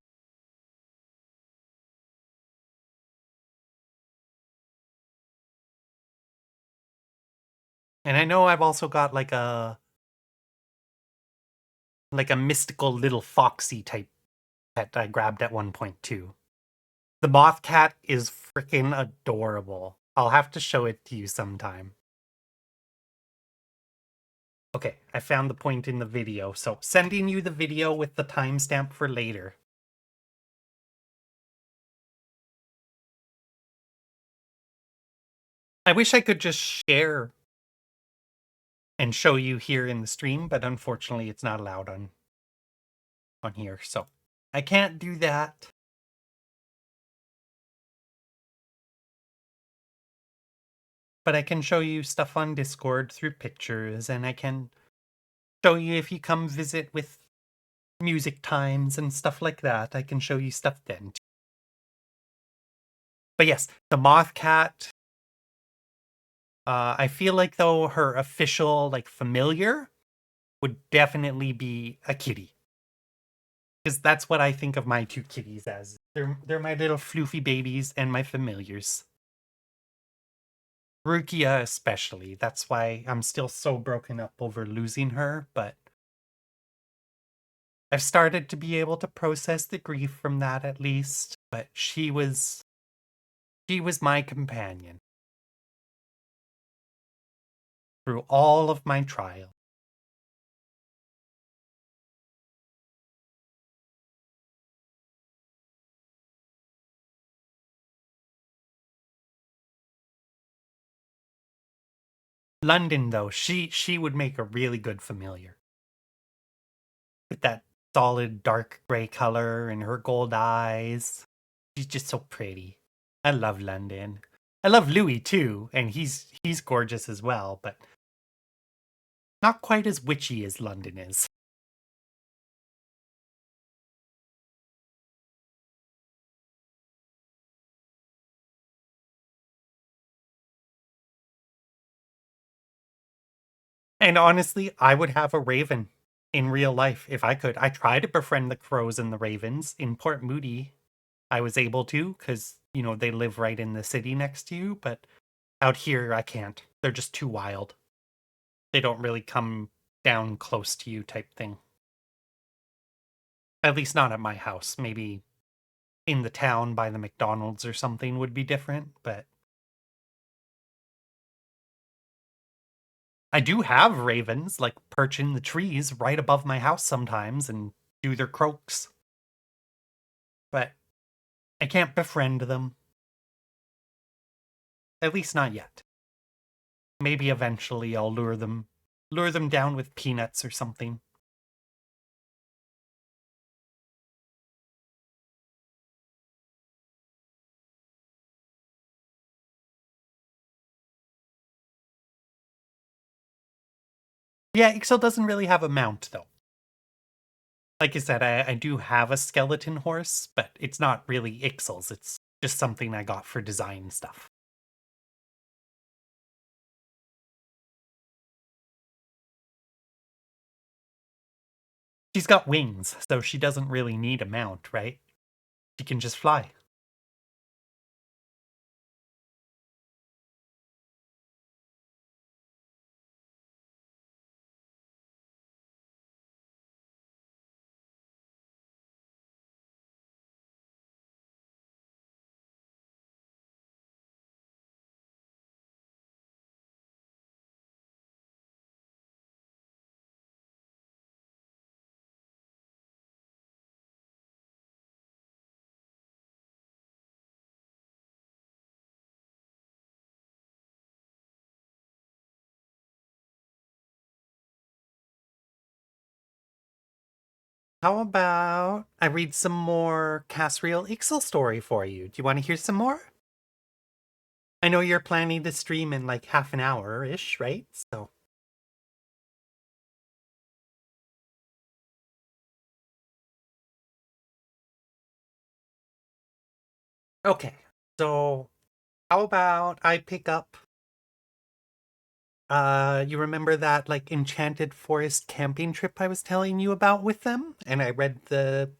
And I know I've also got like a mystical little foxy type pet I grabbed at one point too. The moth cat is freaking adorable. I'll have to show it to you sometime. Okay, I found the point in the video, so sending you the video with the timestamp for later. I wish I could just share and show you here in the stream, but unfortunately it's not allowed on here, so I can't do that. But I can show you stuff on Discord through pictures, and I can show you if you come visit with music times and stuff like that. I can show you stuff then. But yes, the Moth Cat. I feel like though her official like familiar would definitely be a kitty, because that's what I think of my two kitties as. They're my little floofy babies and my familiars. Rukia especially. That's why I'm still so broken up over losing her, but I've started to be able to process the grief from that at least. But she was my companion through all of my trials. London, though, she would make a really good familiar with that solid dark gray color and her gold eyes. She's just so pretty. I love London. I love Louis too, and he's gorgeous as well, but not quite as witchy as London is. And honestly, I would have a raven in real life if I could. I try to befriend the crows and the ravens in Port Moody. I was able to because, they live right in the city next to you, but out here I can't. They're just too wild. They don't really come down close to you type thing. At least not at my house. Maybe in the town by the McDonald's or something would be different, but I do have ravens like perch in the trees right above my house sometimes and do their croaks. But I can't befriend them. At least not yet. Maybe eventually I'll lure them down with peanuts or something. Yeah, Ixel doesn't really have a mount, though. Like I said, I do have a skeleton horse, but it's not really Ixel's. It's just something I got for design stuff. She's got wings, so she doesn't really need a mount, right? She can just fly. How about I read some more Cassriel Ixel story for you? Do you want to hear some more? I know you're planning to stream in like half an hour ish, right? So, okay. So, how about I pick up you remember that like enchanted forest camping trip I was telling you about with them? And I read the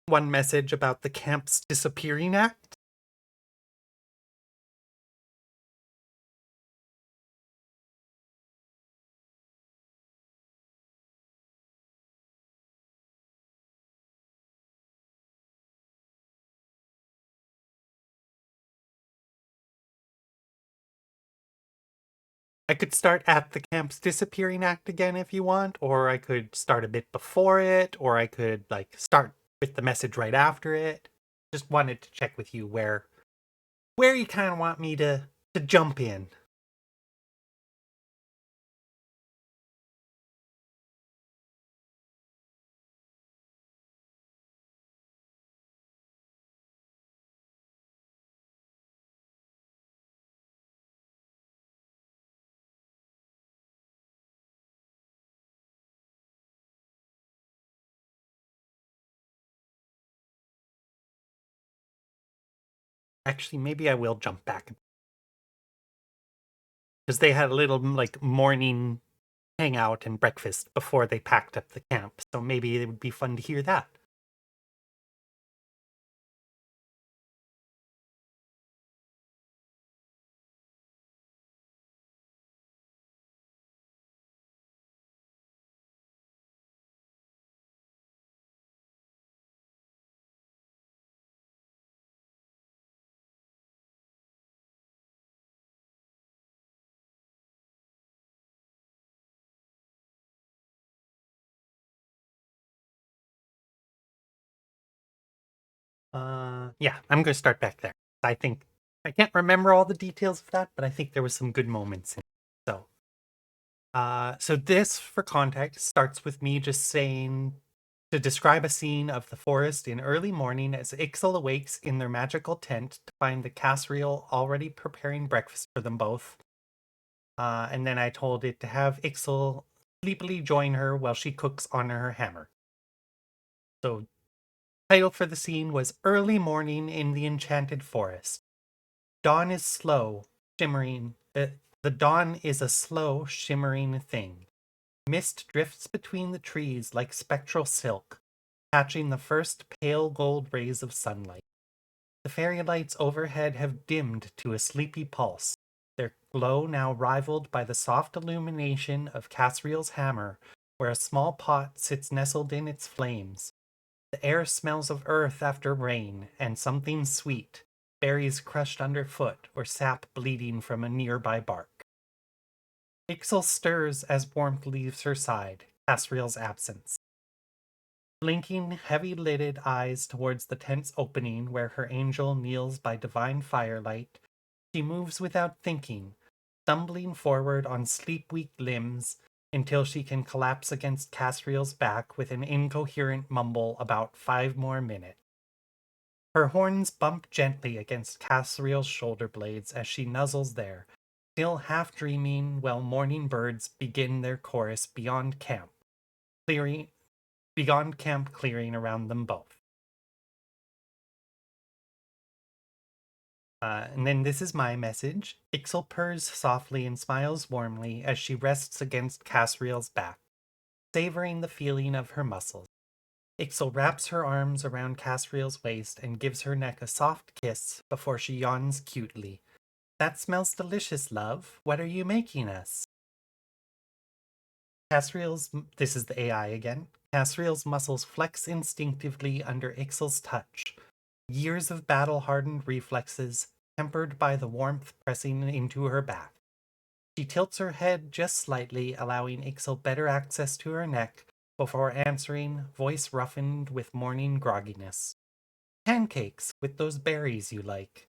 one message about the camp's disappearing act? I could start at the camp's disappearing act again if you want, or I could start a bit before it, or I could like start with the message right after it. Just wanted to check with you where you kind of want me to jump in. Actually, maybe I will jump back because they had a little like morning hangout and breakfast before they packed up the camp. So maybe it would be fun to hear that. Yeah, I'm gonna start back there. I think I can't remember all the details of that, but I think there was some good moments in it. So this, for context, starts with me just saying to describe a scene of the forest in early morning as Ixal awakes in their magical tent to find the Cassriel already preparing breakfast for them both. And then I told it to have Ixal sleepily join her while she cooks on her hammer. So title for the scene was Early Morning in the Enchanted Forest. Dawn is slow, shimmering. The dawn is a slow, shimmering thing. Mist drifts between the trees like spectral silk, catching the first pale gold rays of sunlight. The fairy lights overhead have dimmed to a sleepy pulse, their glow now rivaled by the soft illumination of Cassriel's hammer, where a small pot sits nestled in its flames. The air smells of earth after rain and something sweet, berries crushed underfoot or sap bleeding from a nearby bark. Ixel stirs as warmth leaves her side, Cassriel's absence. Blinking heavy-lidded eyes towards the tent's opening where her angel kneels by divine firelight, she moves without thinking, stumbling forward on sleep-weak limbs until she can collapse against Cassriel's back with an incoherent mumble about 5 more minutes. Her horns bump gently against Cassriel's shoulder blades as she nuzzles there, still half dreaming while morning birds begin their chorus clearing, beyond camp clearing around them both. And then this is my message. Ixyl purrs softly and smiles warmly as she rests against Cassriel's back, savoring the feeling of her muscles. Ixyl wraps her arms around Cassriel's waist and gives her neck a soft kiss before she yawns cutely. That smells delicious, love. What are you making us? This is the AI again. Cassriel's muscles flex instinctively under Ixyl's touch. Years of battle-hardened reflexes, tempered by the warmth pressing into her back. She tilts her head just slightly, allowing Ixyl better access to her neck, before answering, voice roughened with morning grogginess. Pancakes, with those berries you like.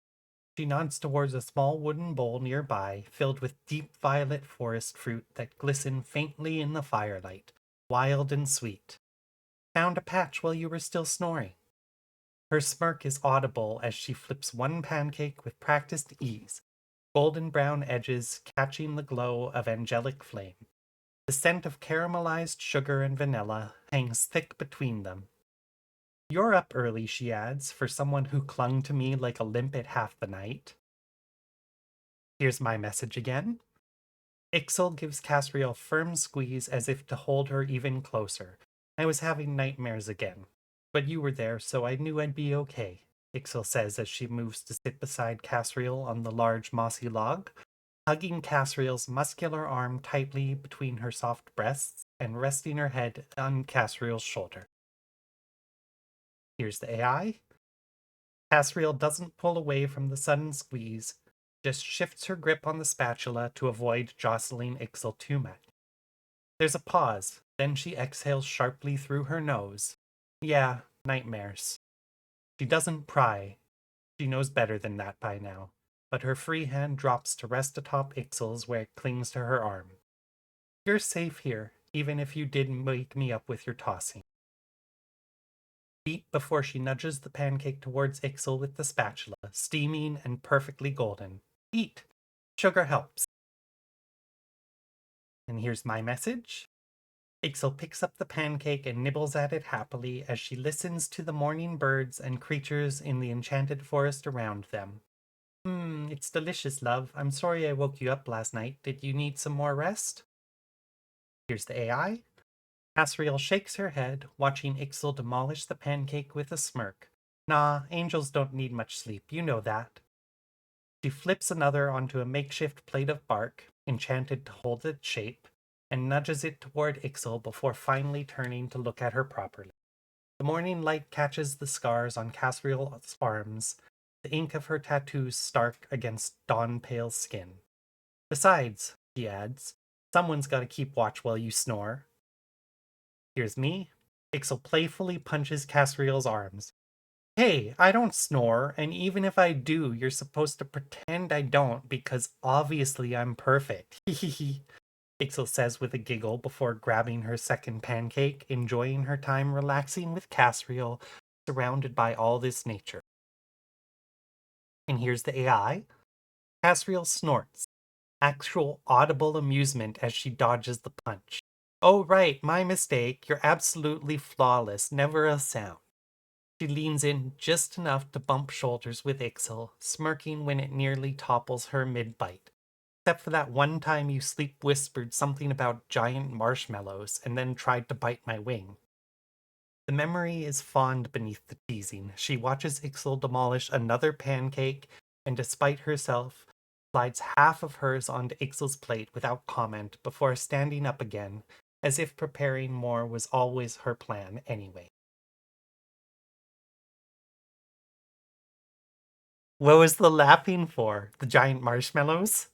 She nods towards a small wooden bowl nearby, filled with deep violet forest fruit that glisten faintly in the firelight, wild and sweet. Found a patch while you were still snoring. Her smirk is audible as she flips one pancake with practiced ease, golden brown edges catching the glow of angelic flame. The scent of caramelized sugar and vanilla hangs thick between them. You're up early, she adds, for someone who clung to me like a limpet half the night. Here's my message again. Ixyl gives Cassriel a firm squeeze as if to hold her even closer. I was having nightmares again. But you were there, so I knew I'd be okay, Ixyl says as she moves to sit beside Cassriel on the large mossy log, hugging Cassriel's muscular arm tightly between her soft breasts and resting her head on Cassriel's shoulder. Here's the AI. Cassriel doesn't pull away from the sudden squeeze, just shifts her grip on the spatula to avoid jostling Ixyl too much. There's a pause, then she exhales sharply through her nose. Yeah, nightmares. She doesn't pry. She knows better than that by now, but her free hand drops to rest atop Ixyl's where it clings to her arm. You're safe here, even if you didn't wake me up with your tossing. Beat before she nudges the pancake towards Ixyl with the spatula, steaming and perfectly golden. Eat. Sugar helps. And here's my message. Ixyl picks up the pancake and nibbles at it happily as she listens to the morning birds and creatures in the enchanted forest around them. It's delicious, love. I'm sorry I woke you up last night. Did you need some more rest? Here's the AI. Cassriel shakes her head, watching Ixyl demolish the pancake with a smirk. Nah, angels don't need much sleep, you know that. She flips another onto a makeshift plate of bark, enchanted to hold its shape, and nudges it toward Ixyl before finally turning to look at her properly. The morning light catches the scars on Cassriel's arms, the ink of her tattoos stark against dawn-pale skin. Besides, she adds, someone's got to keep watch while you snore. Here's me. Ixyl playfully punches Cassriel's arms. Hey, I don't snore, and even if I do, you're supposed to pretend I don't because obviously I'm perfect. Hehehe. Ixyl says with a giggle before grabbing her second pancake, enjoying her time relaxing with Cassriel, surrounded by all this nature. And here's the AI. Cassriel snorts, actual audible amusement as she dodges the punch. Oh right, my mistake, you're absolutely flawless, never a sound. She leans in just enough to bump shoulders with Ixyl, smirking when it nearly topples her mid-bite. Except for that one time you sleep-whispered something about giant marshmallows and then tried to bite my wing. The memory is fond beneath the teasing. She watches Ixyl demolish another pancake and, despite herself, slides half of hers onto Ixyl's plate without comment before standing up again, as if preparing more was always her plan anyway. What was the laughing for? The giant marshmallows?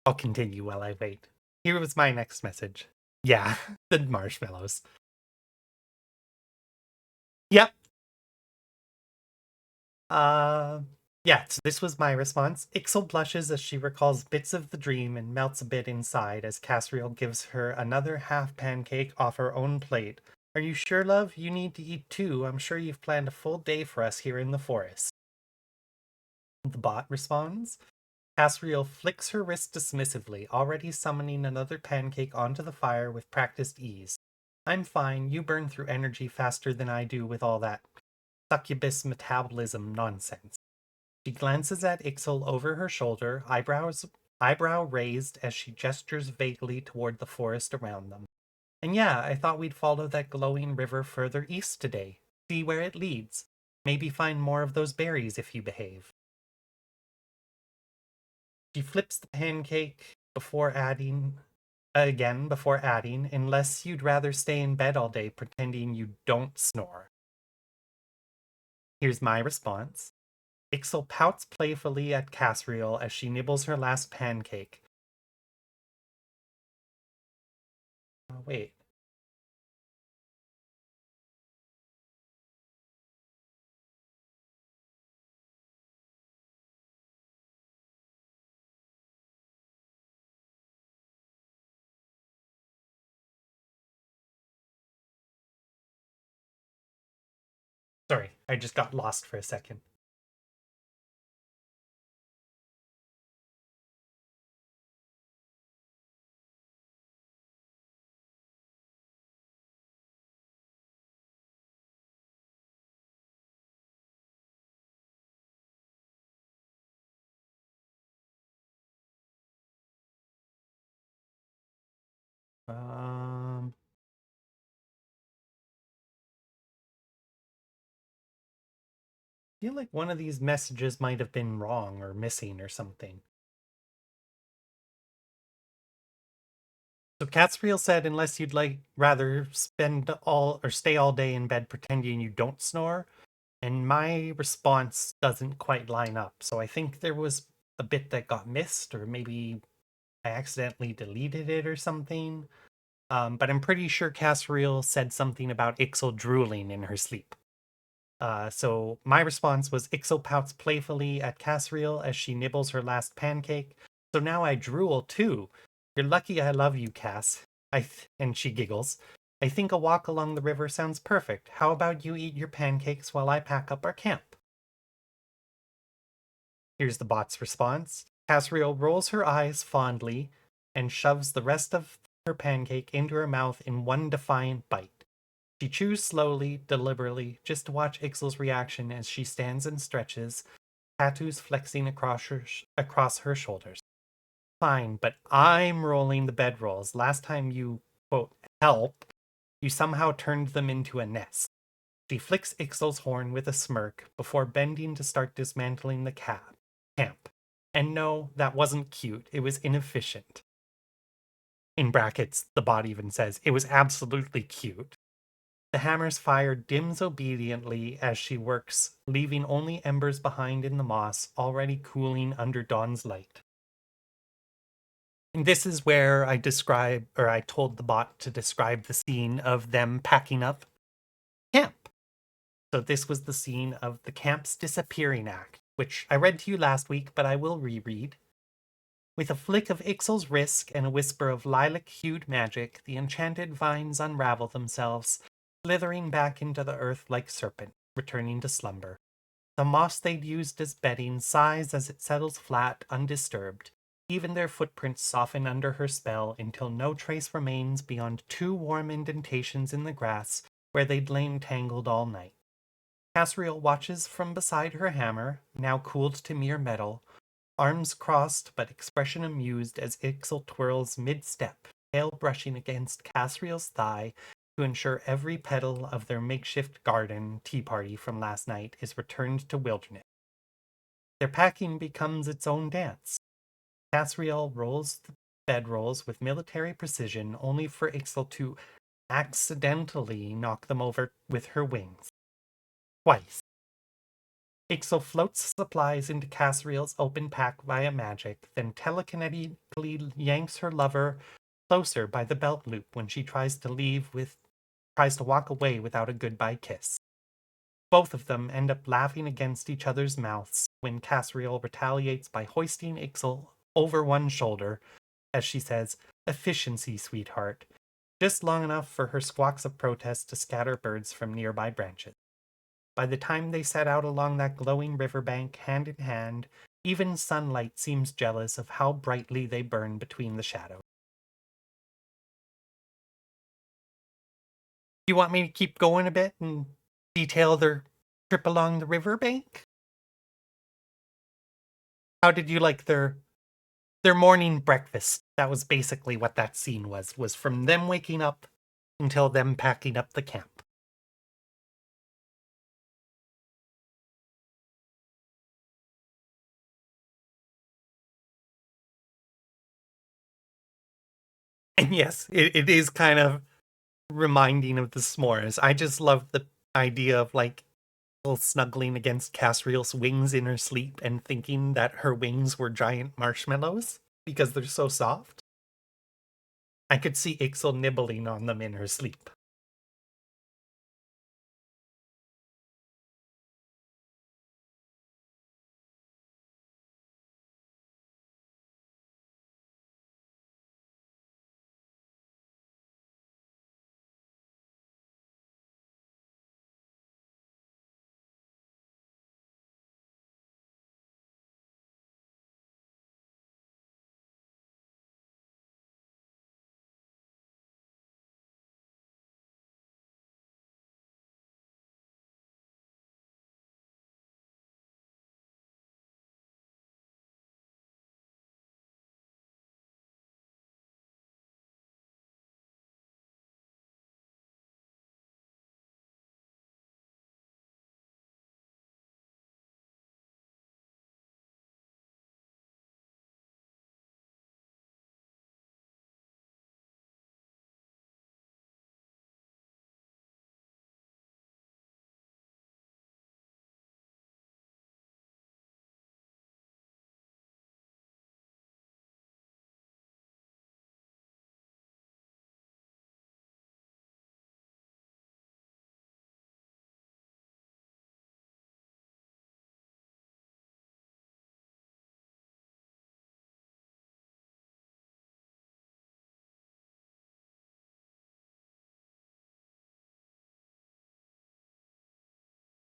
I'll continue while I wait. Here was my next message. Yeah, the marshmallows. Yep. Uh, yeah, so this was my response. Ixel blushes as she recalls bits of the dream and melts a bit inside as Cassriel gives her another half pancake off her own plate. Are you sure, love? You need to eat too. I'm sure you've planned a full day for us here in the forest. The bot responds. Cassriel flicks her wrist dismissively, already summoning another pancake onto the fire with practiced ease. I'm fine. You burn through energy faster than I do with all that succubus metabolism nonsense. She glances at Ixel over her shoulder, eyebrow raised as she gestures vaguely toward the forest around them. And yeah, I thought we'd follow that glowing river further east today. See where it leads. Maybe find more of those berries if you behave. She flips the pancake before adding, unless you'd rather stay in bed all day pretending you don't snore. Here's my response. Ixel pouts playfully at Cassriel as she nibbles her last pancake. Oh, wait. Sorry, I just got lost for a second. Um, I feel like one of these messages might have been wrong or missing or something. So Catsreel said, unless you'd rather spend all or stay all day in bed pretending you don't snore. And my response doesn't quite line up. So I think there was a bit that got missed, or maybe I accidentally deleted it or something. But I'm pretty sure Cassriel said something about Ixel drooling in her sleep. So my response was Ixel pouts playfully at Cassriel as she nibbles her last pancake. So now I drool too. You're lucky I love you, Cass. And she giggles. I think a walk along the river sounds perfect. How about you eat your pancakes while I pack up our camp? Here's the bot's response. Cassriel rolls her eyes fondly and shoves the rest of her pancake into her mouth in one defiant bite. She chews slowly, deliberately, just to watch Ixel's reaction as she stands and stretches, tattoos flexing across her shoulders. Fine, but I'm rolling the bedrolls. Last time you, quote, help, you somehow turned them into a nest. She flicks Ixel's horn with a smirk before bending to start dismantling the camp. And no, that wasn't cute. It was inefficient. In brackets, the bot even says, it was absolutely cute. The hammer's fire dims obediently as she works, leaving only embers behind in the moss, already cooling under dawn's light. And this is where I told the bot to describe the scene of them packing up camp. So this was the scene of the camp's disappearing act, which I read to you last week, but I will reread. With a flick of Ixel's wrist and a whisper of lilac-hued magic, the enchanted vines unravel themselves, slithering back into the earth like serpent, returning to slumber. The moss they'd used as bedding sighs as it settles flat, undisturbed. Even their footprints soften under her spell until no trace remains beyond two warm indentations in the grass where they'd lain tangled all night. Cassriel watches from beside her hammer, now cooled to mere metal, arms crossed but expression amused as Ixel twirls mid-step, tail brushing against Cassriel's thigh to ensure every petal of their makeshift garden tea party from last night is returned to wilderness. Their packing becomes its own dance. Cassriel rolls the bedrolls with military precision, only for Ixel to accidentally knock them over with her wings. Twice. Ixo floats supplies into Cassriel's open pack via magic, then telekinetically yanks her lover closer by the belt loop when she tries to walk away without a goodbye kiss. Both of them end up laughing against each other's mouths when Cassriel retaliates by hoisting Ixel over one shoulder, as she says, "Efficiency, sweetheart," just long enough for her squawks of protest to scatter birds from nearby branches. By the time they set out along that glowing riverbank hand in hand, even sunlight seems jealous of how brightly they burn between the shadows. You want me to keep going a bit and detail their trip along the riverbank? How did you like their morning breakfast? That was basically what that scene was from them waking up until them packing up the camp. And yes, it is kind of reminding of the s'mores. I just love the idea of like little snuggling against Casriel's wings in her sleep and thinking that her wings were giant marshmallows because they're so soft. I could see Ixel nibbling on them in her sleep.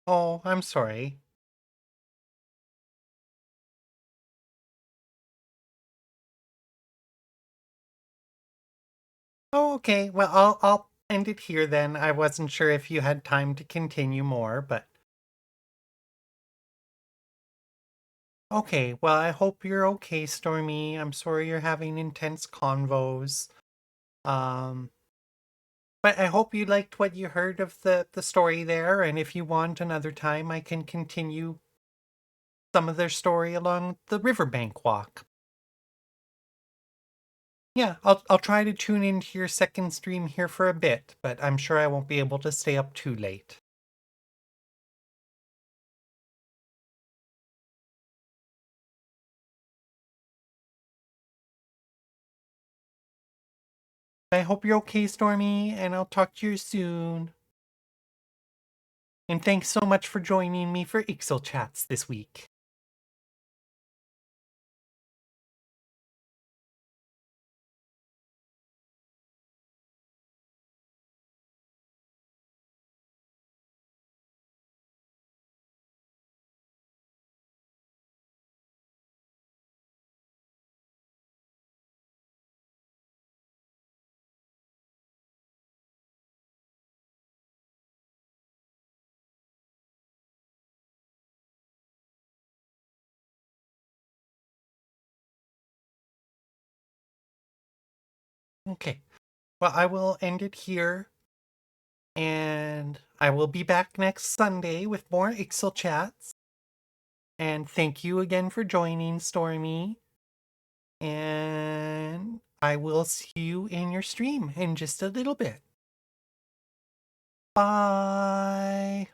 Oh, I'm sorry. Oh, okay. Well, I'll end it here then. I wasn't sure if you had time to continue more, but okay. Well, I hope you're okay, Stormy. I'm sorry you're having intense convos. Um, but I hope you liked what you heard of the story there, and if you want another time, I can continue some of their story along the riverbank walk. Yeah, I'll try to tune into your second stream here for a bit, but I'm sure I won't be able to stay up too late. I hope you're okay, Stormy, and I'll talk to you soon. And thanks so much for joining me for Ixel Chats this week. Okay, well, I will end it here, and I will be back next Sunday with more Ixel Chats. And thank you again for joining, Stormy. And I will see you in your stream in just a little bit. Bye.